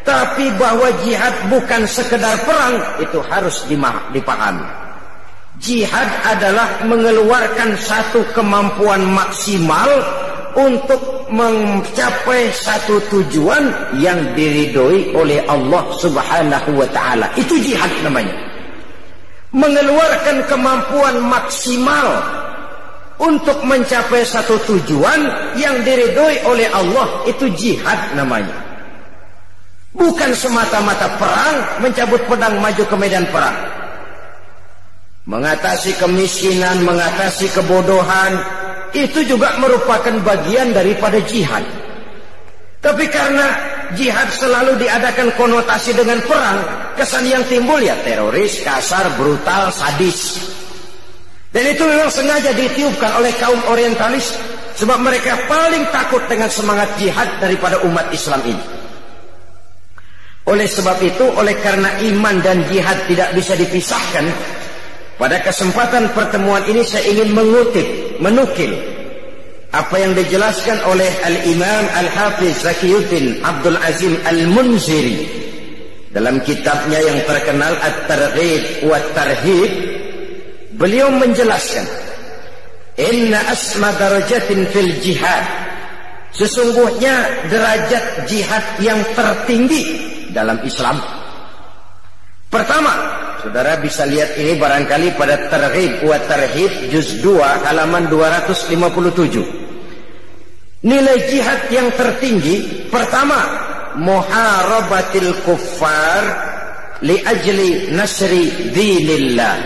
Tapi bahwa jihad bukan sekedar perang, itu harus dipahami. Jihad adalah mengeluarkan satu kemampuan maksimal untuk mencapai satu tujuan yang diridhoi oleh Allah Subhanahu wa ta'ala. Itu jihad namanya. Mengeluarkan kemampuan maksimal untuk mencapai satu tujuan yang diridhoi oleh Allah, itu jihad namanya. Bukan semata-mata perang, mencabut pedang maju ke medan perang. Mengatasi kemiskinan, mengatasi kebodohan, itu juga merupakan bagian daripada jihad. Tapi karena jihad selalu diadakan konotasi dengan perang, kesan yang timbul ya teroris, kasar, brutal, sadis. Dan itu memang sengaja ditiupkan oleh kaum orientalis, sebab mereka paling takut dengan semangat jihad daripada umat Islam ini. Oleh sebab itu, oleh karena iman dan jihad tidak bisa dipisahkan, pada kesempatan pertemuan ini saya ingin menukil apa yang dijelaskan oleh Al-Imam Al-Hafiz Zakiyuddin Abdul Azim Al-Munziri dalam kitabnya yang terkenal At-Targhib wa Tarhib. Beliau menjelaskan, inna asma darajatin fil jihad, sesungguhnya derajat jihad yang tertinggi dalam Islam. Pertama, saudara bisa lihat ini barangkali pada Targhib wa Tarhib juz 2 halaman 257. Nilai jihad yang tertinggi, pertama, muharabatil kuffar li ajli nasri dinillah,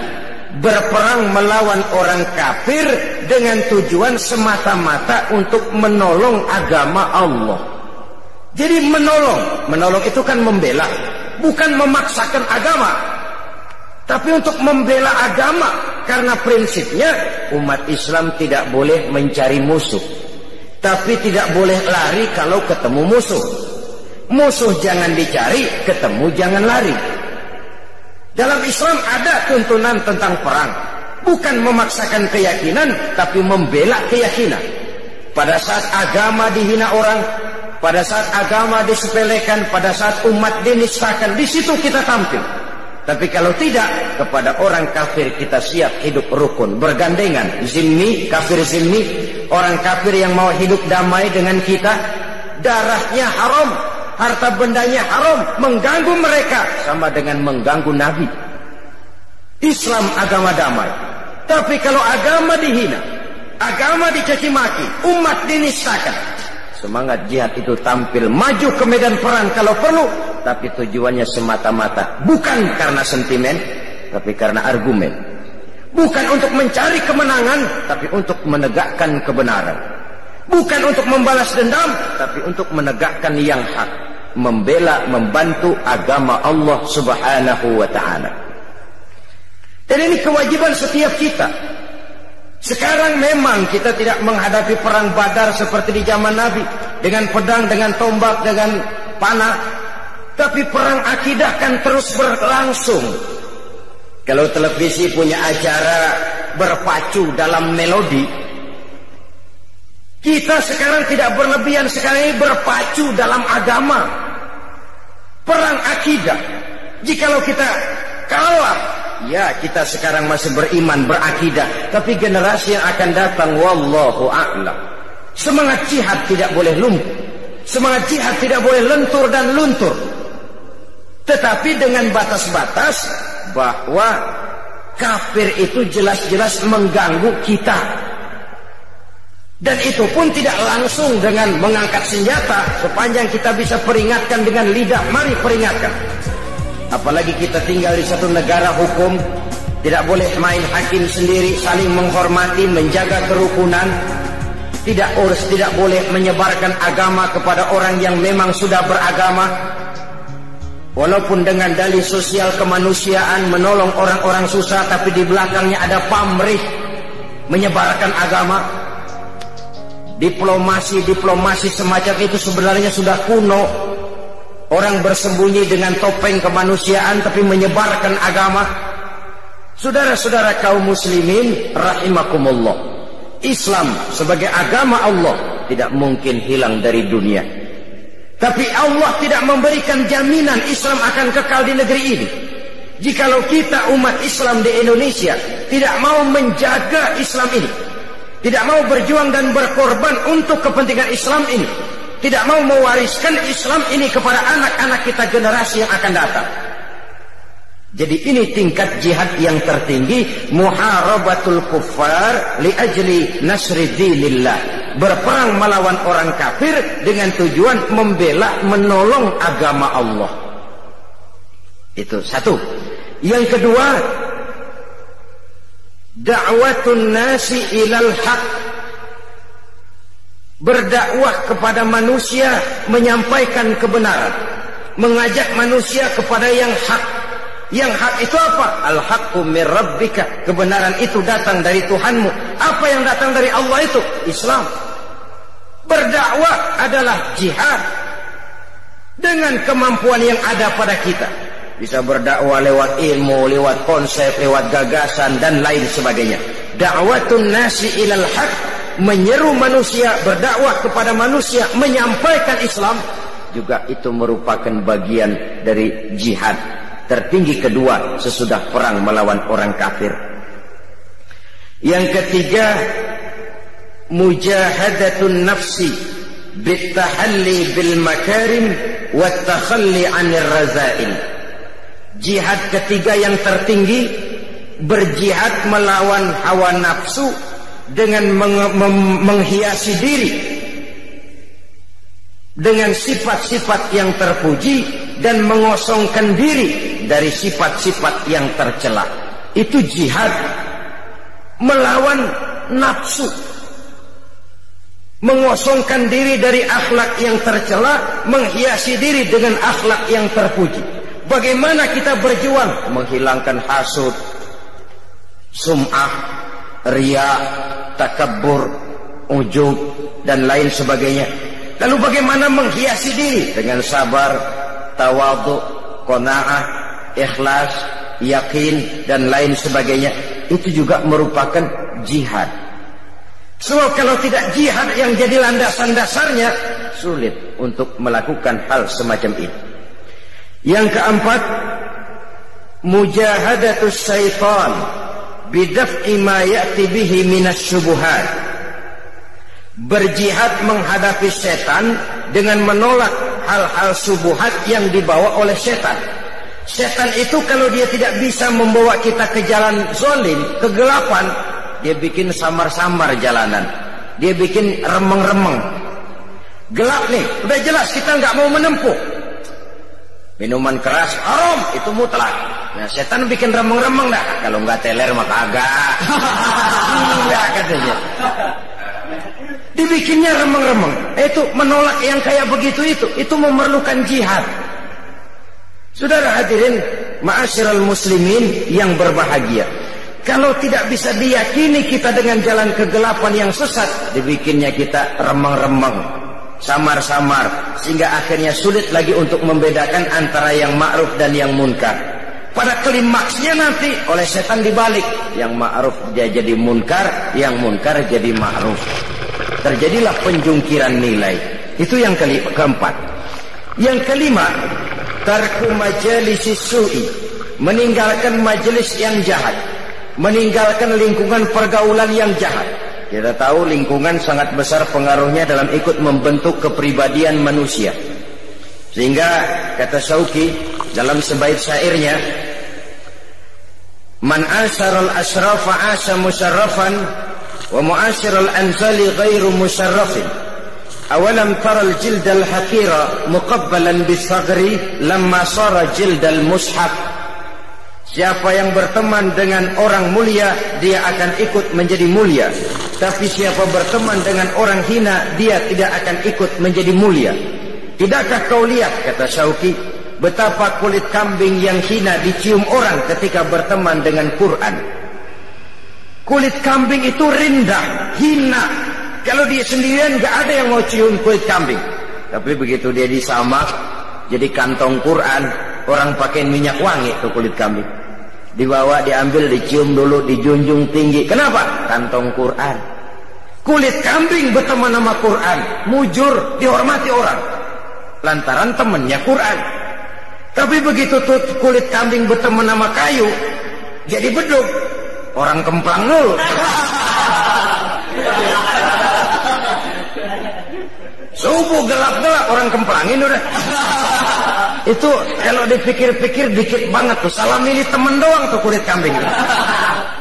berperang melawan orang kafir dengan tujuan semata-mata untuk menolong agama Allah. Jadi menolong itu kan membela, bukan memaksakan agama, tapi untuk membela agama. Karena prinsipnya umat Islam tidak boleh mencari musuh, tapi tidak boleh lari kalau ketemu musuh. Musuh jangan dicari, ketemu jangan lari. Dalam Islam ada tuntunan tentang perang. Bukan memaksakan keyakinan, tapi membela keyakinan. Pada saat agama dihina orang, pada saat agama disepelekan, pada saat umat dinistakan, di situ kita tampil. Tapi kalau tidak, kepada orang kafir kita siap hidup rukun, bergandengan, zimmi, kafir zimmi, orang kafir yang mau hidup damai dengan kita, darahnya haram, harta bendanya haram, mengganggu mereka sama dengan mengganggu Nabi. Islam agama damai. Tapi kalau agama dihina, agama dicaci maki, umat dinistakan, semangat jihad itu tampil maju ke medan perang kalau perlu, tapi tujuannya semata-mata bukan karena sentimen, tapi karena argumen. Bukan untuk mencari kemenangan, tapi untuk menegakkan kebenaran. Bukan untuk membalas dendam, tapi untuk menegakkan yang hak, membela, membantu agama Allah Subhanahu wa ta'ala. Dan ini kewajiban setiap kita. Sekarang memang kita tidak menghadapi perang Badar seperti di zaman Nabi, dengan pedang, dengan tombak, dengan panah. Tapi perang akidah kan terus berlangsung. Kalau televisi punya acara berpacu dalam melodi, kita sekarang tidak berlebihan, sekarang ini berpacu dalam agama. Perang akidah. Jikalau kita kalah, ya kita sekarang masih beriman, berakidah, tapi generasi yang akan datang, wallahu a'lam. Semangat jihad tidak boleh lumpuh, semangat jihad tidak boleh lentur dan luntur, tetapi dengan batas-batas bahwa kafir itu jelas-jelas mengganggu kita. Dan itu pun tidak langsung dengan mengangkat senjata, sepanjang kita bisa peringatkan dengan lidah, mari peringatkan. Apalagi kita tinggal di satu negara hukum, tidak boleh main hakim sendiri, saling menghormati, menjaga kerukunan. Tidak boleh menyebarkan agama kepada orang yang memang sudah beragama. Walaupun dengan dalih sosial kemanusiaan, menolong orang-orang susah, tapi di belakangnya ada pamrih menyebarkan agama. Diplomasi semacam itu sebenarnya sudah kuno. Orang bersembunyi dengan topeng kemanusiaan tapi menyebarkan agama. Saudara-saudara kaum muslimin rahimakumullah, Islam sebagai agama Allah tidak mungkin hilang dari dunia. Tapi Allah tidak memberikan jaminan Islam akan kekal di negeri ini. Jikalau kita umat Islam di Indonesia tidak mau menjaga Islam ini, tidak mau berjuang dan berkorban untuk kepentingan Islam ini, tidak mau mewariskan Islam ini kepada anak-anak kita generasi yang akan datang. Jadi ini tingkat jihad yang tertinggi, muharabatul kuffar li ajli nasri dinillah. Berperang melawan orang kafir dengan tujuan membela, menolong agama Allah. Itu satu. Yang kedua, da'watun nasi ilal haq. Berdakwah kepada manusia, menyampaikan kebenaran, mengajak manusia kepada yang hak. Yang hak itu apa? Al-haqqu min rabbika. Kebenaran itu datang dari Tuhanmu. Apa yang datang dari Allah itu? Islam. Berdakwah adalah jihad dengan kemampuan yang ada pada kita. Bisa berdakwah lewat ilmu, lewat konsep, lewat gagasan dan lain sebagainya. Da'watun nasi ilal haq, menyeru manusia, berdakwah kepada manusia, menyampaikan Islam, juga itu merupakan bagian dari jihad tertinggi kedua sesudah perang melawan orang kafir. Yang ketiga, mujahadatun nafsi bitahalli bil makarim wat takhalli 'anil razail. Jihad ketiga yang tertinggi, berjihad melawan hawa nafsu dengan menghiasi diri dengan sifat-sifat yang terpuji dan mengosongkan diri dari sifat-sifat yang tercela. Itu jihad melawan nafsu, mengosongkan diri dari akhlak yang tercela, menghiasi diri dengan akhlak yang terpuji. Bagaimana kita berjuang menghilangkan hasud, sum'ah, riya, takabbur, ujub dan lain sebagainya. Lalu bagaimana menghiasi diri dengan sabar, tawadhu, qanaah, ikhlas, yakin, dan lain sebagainya, itu juga merupakan jihad. Sebab kalau tidak jihad yang jadi landasan dasarnya, sulit untuk melakukan hal semacam ini. Yang keempat, mujahadatus syaitan bidaf'i ma ya'ti bihi minas syubuhat. Berjihad menghadapi setan dengan menolak hal-hal syubhat yang dibawa oleh setan. Setan itu kalau dia tidak bisa membawa kita ke jalan zalim, kegelapan, dia bikin samar-samar jalanan, dia bikin remeng-remeng. Gelap nih, udah jelas kita nggak mau menempuh. Minuman keras haram, itu mutlak. Nah, setan bikin remeng-remeng dah. Kalau nggak teler mah kagak. Enggak katanya. Dibikinnya remeng-remeng. Itu menolak yang kayak begitu itu memerlukan jihad. Saudara hadirin, ma'asyiral muslimin yang berbahagia. Kalau tidak bisa diyakini kita dengan jalan kegelapan yang sesat, dibikinnya kita remeng-remeng, samar-samar, sehingga akhirnya sulit lagi untuk membedakan antara yang ma'ruf dan yang munkar. Pada klimaksnya nanti oleh setan dibalik, yang ma'ruf dia jadi munkar, yang munkar jadi ma'ruf. Terjadilah penjungkiran nilai. Itu yang keempat. Yang kelima, tarku majalisis su'i, meninggalkan majelis yang jahat, meninggalkan lingkungan pergaulan yang jahat. Kita tahu lingkungan sangat besar pengaruhnya dalam ikut membentuk kepribadian manusia. Sehingga kata Syauqi dalam sebaik syairnya, man asyaral asrafa asya musarrafan wa mu'asyiral anzali ghairu musarrafin. Awalam taral jildal hakira muqabbalan bisagri lamma sara jildal mushaf. Siapa yang berteman dengan orang mulia, dia akan ikut menjadi mulia. Tapi siapa berteman dengan orang hina, dia tidak akan ikut menjadi mulia. Tidakkah kau lihat, kata Syauqi, betapa kulit kambing yang hina dicium orang ketika berteman dengan Quran. Kulit kambing itu rendah, hina. Kalau dia sendirian gak ada yang mau cium kulit kambing. Tapi begitu dia disamak jadi kantong Quran, orang pakai minyak wangi ke kulit kambing. Dibawa, diambil, dicium dulu, dijunjung tinggi. Kenapa? Kantong Quran. Kulit kambing berteman sama Quran, mujur, dihormati orang lantaran temannya Quran. Tapi begitu tuh kulit kambing berteman sama kayu, jadi beduk, orang kemplang dulu. Subuh gelap-gelap orang kemplangin udah. Itu kalau dipikir-pikir dikit banget tuh, salah milih temen doang tuh kulit kambing.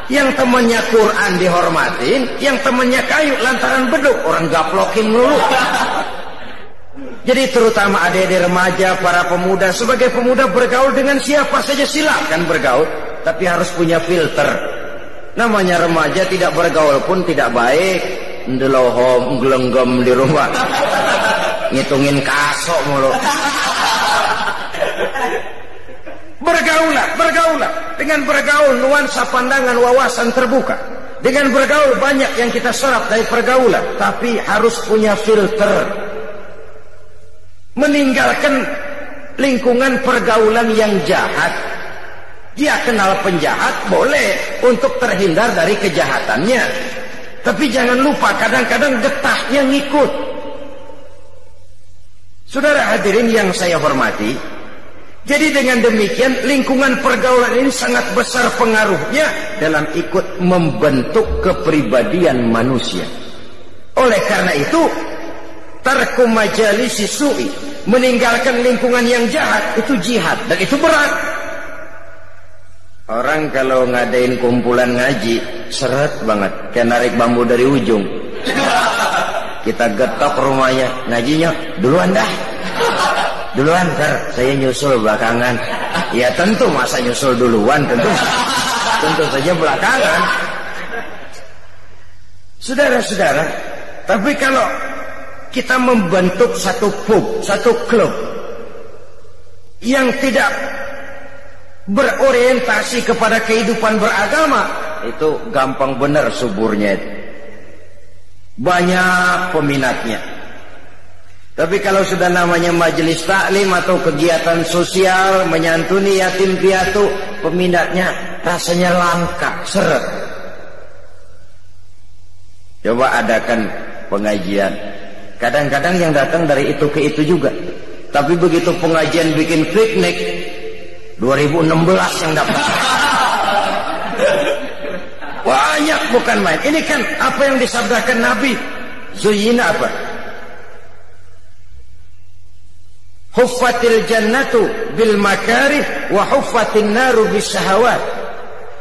Yang temennya Quran dihormatin, yang temennya kayu lantaran beduk, orang gaplokin dulu. Jadi terutama adik-adik remaja, para pemuda, sebagai pemuda bergaul dengan siapa saja silakan bergaul, tapi harus punya filter. Namanya remaja tidak bergaul pun tidak baik. Ndelohom gelenggem di rumah, ngitungin kasok mulu. Bergaulah. Dengan bergaul nuansa pandangan wawasan terbuka. Dengan bergaul banyak yang kita serap dari pergaulan, tapi harus punya filter. Meninggalkan lingkungan pergaulan yang jahat. Dia kenal penjahat boleh untuk terhindar dari kejahatannya. Tapi jangan lupa kadang-kadang getahnya ngikut. Saudara hadirin yang saya hormati, jadi dengan demikian lingkungan pergaulan ini sangat besar pengaruhnya dalam ikut membentuk kepribadian manusia. Oleh karena itu, tarku majalisi su'i, meninggalkan lingkungan yang jahat, itu jihad, dan itu berat. Orang kalau ngadain kumpulan ngaji, seret banget, kayak narik bambu dari ujung. Kita getok rumahnya, ngajinya duluan dah. Duluan, ntar saya nyusul belakangan. Ya tentu, masa nyusul duluan, tentu saja belakangan. Saudara-saudara, tapi kalau kita membentuk satu pub, satu klub yang tidak berorientasi kepada kehidupan beragama, itu gampang benar suburnya itu. Banyak peminatnya. Tapi kalau sudah namanya majelis taklim atau kegiatan sosial menyantuni yatim piatu, peminatnya rasanya langka, seret. Coba adakan pengajian. Kadang-kadang yang datang dari itu ke itu juga. Tapi begitu pengajian bikin piknik, 2016 yang dapat. Banyak bukan main. Ini kan apa yang disabdakan Nabi. Zuyina apa? Huffatil jannatu bil makarih wa huffatin naru bis syahawat.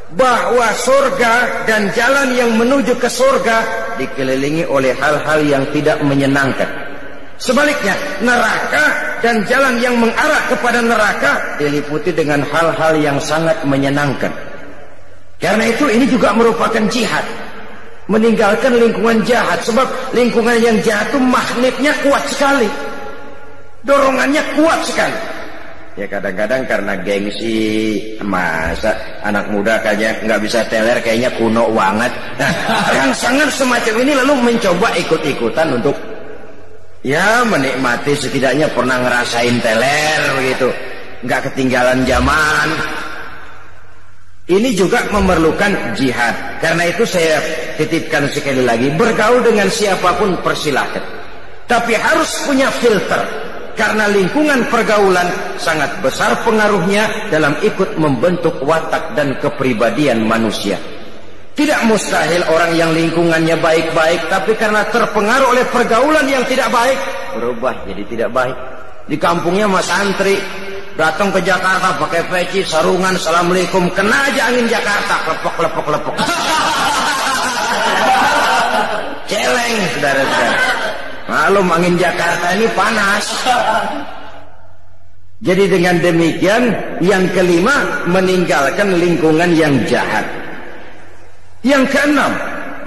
Bahwa surga dan jalan yang menuju ke surga dikelilingi oleh hal-hal yang tidak menyenangkan. Sebaliknya, neraka dan jalan yang mengarah kepada neraka diliputi dengan hal-hal yang sangat menyenangkan. Karena itu ini juga merupakan jihad. Meninggalkan lingkungan jahat. Sebab lingkungan yang jahat itu magnetnya kuat sekali. Dorongannya kuat sekali. Ya kadang-kadang karena gengsi, masa anak muda kayaknya nggak bisa teler, kayaknya kuno banget. Nah, yang sangat semacam ini lalu mencoba ikut-ikutan untuk ya menikmati, setidaknya pernah ngerasain teler begitu, nggak ketinggalan zaman. Ini juga memerlukan jihad. Karena itu saya titipkan sekali lagi, bergaul dengan siapapun persilahkan, tapi harus punya filter. Karena lingkungan pergaulan sangat besar pengaruhnya dalam ikut membentuk watak dan kepribadian manusia. Tidak mustahil orang yang lingkungannya baik-baik, tapi karena terpengaruh oleh pergaulan yang tidak baik, berubah jadi tidak baik. Di kampungnya mas santri, datang ke Jakarta pakai peci, sarungan, assalamualaikum, kena aja angin Jakarta, lepok. Celeng, saudara-saudara. Malum angin Jakarta ini panas. Jadi dengan demikian, yang kelima, meninggalkan lingkungan yang jahat. Yang keenam,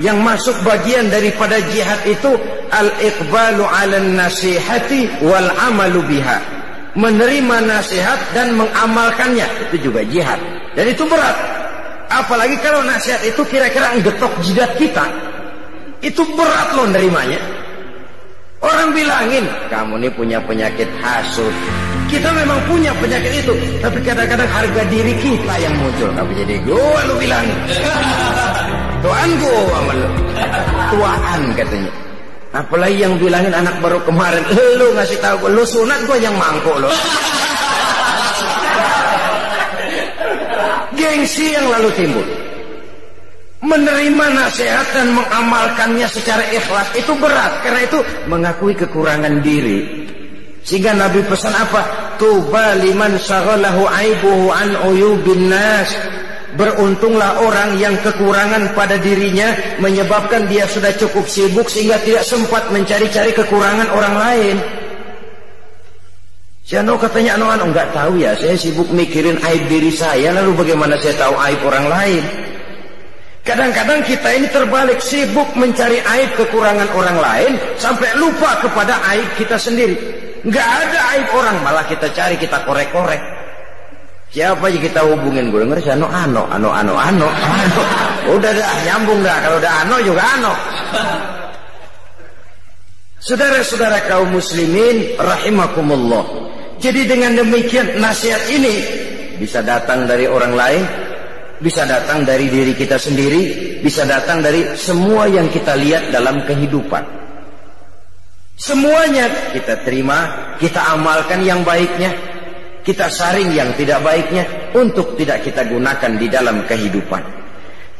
yang masuk bagian daripada jihad itu, al-iqbalu 'alan nasihati wal 'amalu biha. Menerima nasihat dan mengamalkannya, itu juga jihad. Dan itu berat. Apalagi kalau nasihat itu kira-kira ngetok jidat kita. Itu berat loh nerimanya. Orang bilangin, kamu ini punya penyakit hasut. Kita memang punya penyakit itu, tapi kadang-kadang harga diri kita yang muncul. Tapi jadi gua lu bilangin. Tuan gua sama lu. Tuaan katanya. Apalagi yang bilangin anak baru kemarin, lu ngasih tahu gua, lu sunat, gua yang mangkuk lu. Gengsi yang lalu timbul. Menerima nasihat dan mengamalkannya secara ikhlas itu berat. Karena itu mengakui kekurangan diri. Sehingga Nabi pesan apa? Tuba liman syaghalahu aibuhu an uyubin nas. Beruntunglah orang yang kekurangan pada dirinya menyebabkan dia sudah cukup sibuk sehingga tidak sempat mencari-cari kekurangan orang lain. Si Ano katanya, Ano enggak tahu ya, saya sibuk mikirin aib diri saya, lalu bagaimana saya tahu aib orang lain? Kadang-kadang kita ini terbalik, sibuk mencari aib kekurangan orang lain sampai lupa kepada aib kita sendiri. Nggak ada aib orang, malah kita cari, kita korek-korek. Siapa aja kita hubungin, gue denger si Ano. Udah dah, nyambung dah, kalau udah Ano juga Ano. Saudara-saudara kaum muslimin rahimakumullah. Jadi dengan demikian nasihat ini bisa datang dari orang lain, bisa datang dari diri kita sendiri, bisa datang dari semua yang kita lihat dalam kehidupan. Semuanya kita terima, kita amalkan yang baiknya, kita saring yang tidak baiknya untuk tidak kita gunakan di dalam kehidupan.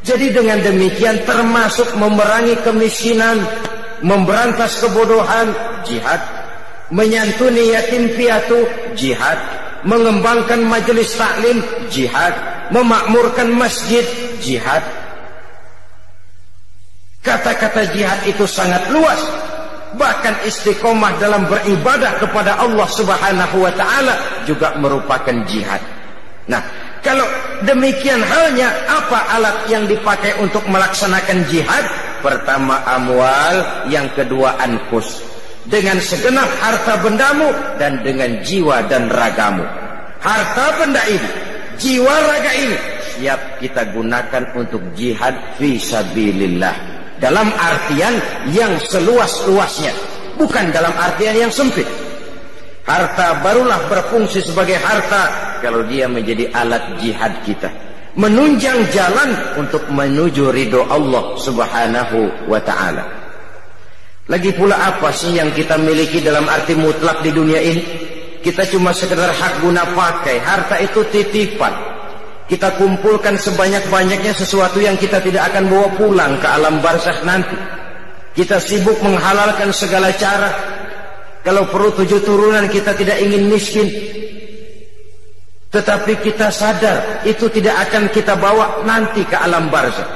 Jadi dengan demikian termasuk memerangi kemiskinan, memberantas kebodohan, jihad, menyantuni yatim piatu, jihad, mengembangkan majelis taklim, jihad, memakmurkan masjid, jihad. Kata-kata jihad itu sangat luas. Bahkan istiqomah dalam beribadah kepada Allah Subhanahu wa ta'ala juga merupakan jihad. Nah, kalau demikian halnya, apa alat yang dipakai untuk melaksanakan jihad? Pertama amwal, yang kedua anfus. Dengan segenap harta bendamu dan dengan jiwa dan ragamu. Harta benda ini, jiwa raga ini siap kita gunakan untuk jihad fi sabilillah. Dalam artian yang seluas-luasnya, bukan dalam artian yang sempit. Harta barulah berfungsi sebagai harta kalau dia menjadi alat jihad kita, menunjang jalan untuk menuju ridho Allah Subhanahu wa ta'ala. Lagi pula apa sih yang kita miliki dalam arti mutlak di dunia ini? Kita cuma sekedar hak guna pakai. Harta itu titipan. Kita kumpulkan sebanyak-banyaknya sesuatu yang kita tidak akan bawa pulang ke alam barzakh nanti. Kita sibuk menghalalkan segala cara. Kalau perlu 7 turunan kita tidak ingin miskin. Tetapi kita sadar itu tidak akan kita bawa nanti ke alam barzakh.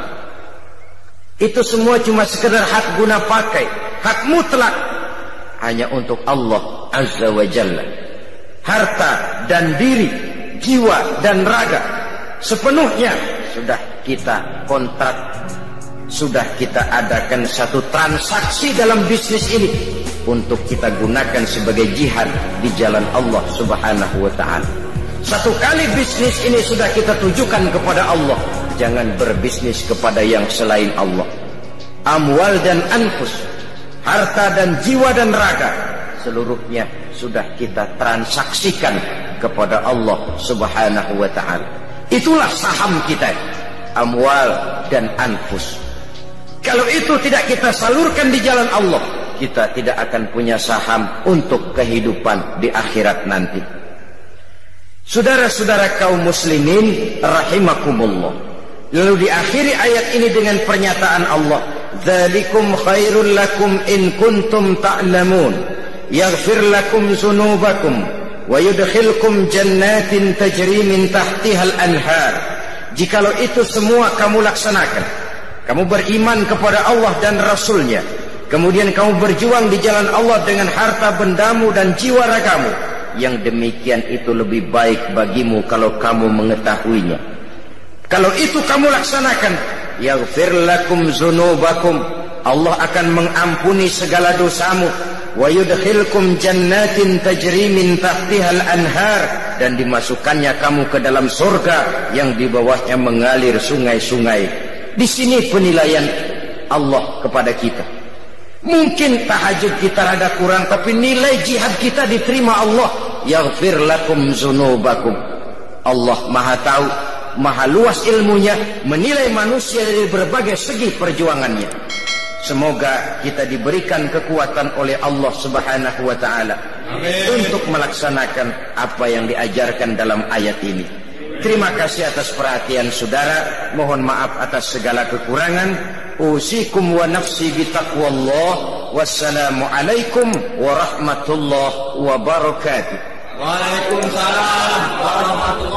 Itu semua cuma sekedar hak guna pakai, hak mutlak hanya untuk Allah Azza wa Jalla. Harta dan diri, jiwa dan raga sepenuhnya sudah kita kontrak, sudah kita adakan satu transaksi dalam bisnis ini untuk kita gunakan sebagai jihad di jalan Allah Subhanahu wa ta'ala. Satu kali bisnis ini sudah kita tujukan kepada Allah, jangan berbisnis kepada yang selain Allah. Amwal dan anfus, harta dan jiwa dan raga, seluruhnya sudah kita transaksikan kepada Allah Subhanahu wa ta'ala. Itulah saham kita, amwal dan anfus. Kalau itu tidak kita salurkan di jalan Allah, kita tidak akan punya saham untuk kehidupan di akhirat nanti. Saudara-saudara kaum muslimin rahimakumullah. Lalu diakhiri ayat ini dengan pernyataan Allah, "Dzalikum khairul lakum in kuntum ta'lamun, yaghfir lakum dzunubakum wa yudkhilkum jannatin tajri min tahtihal anhar." Jikalau itu semua kamu laksanakan, kamu beriman kepada Allah dan Rasul-Nya, kemudian kamu berjuang di jalan Allah dengan harta bendamu dan jiwa ragamu, yang demikian itu lebih baik bagimu kalau kamu mengetahuinya. Kalau itu kamu laksanakan, yaghfir lakum dzunubakum, Allah akan mengampuni segala dosamu, wa yudkhilkum jannatin tajri min tahtihal anhar, dan dimasukkannya kamu ke dalam surga yang di bawahnya mengalir sungai-sungai. Di sini penilaian Allah kepada kita. Mungkin tahajud kita rada kurang, tapi nilai jihad kita diterima Allah. Yaghfir lakum dzunubakum. Allah Maha tahu, Maha luas ilmunya, menilai manusia dari berbagai segi perjuangannya. Semoga kita diberikan kekuatan oleh Allah Subhanahu wa ta'ala untuk melaksanakan apa yang diajarkan dalam ayat ini. Terima kasih atas perhatian saudara. Mohon maaf atas segala kekurangan. Usikum wa nafsi bitaqwallah. Wassalamu alaikum warahmatullahi wabarakatuh. Waalaikumsalam warahmatullahi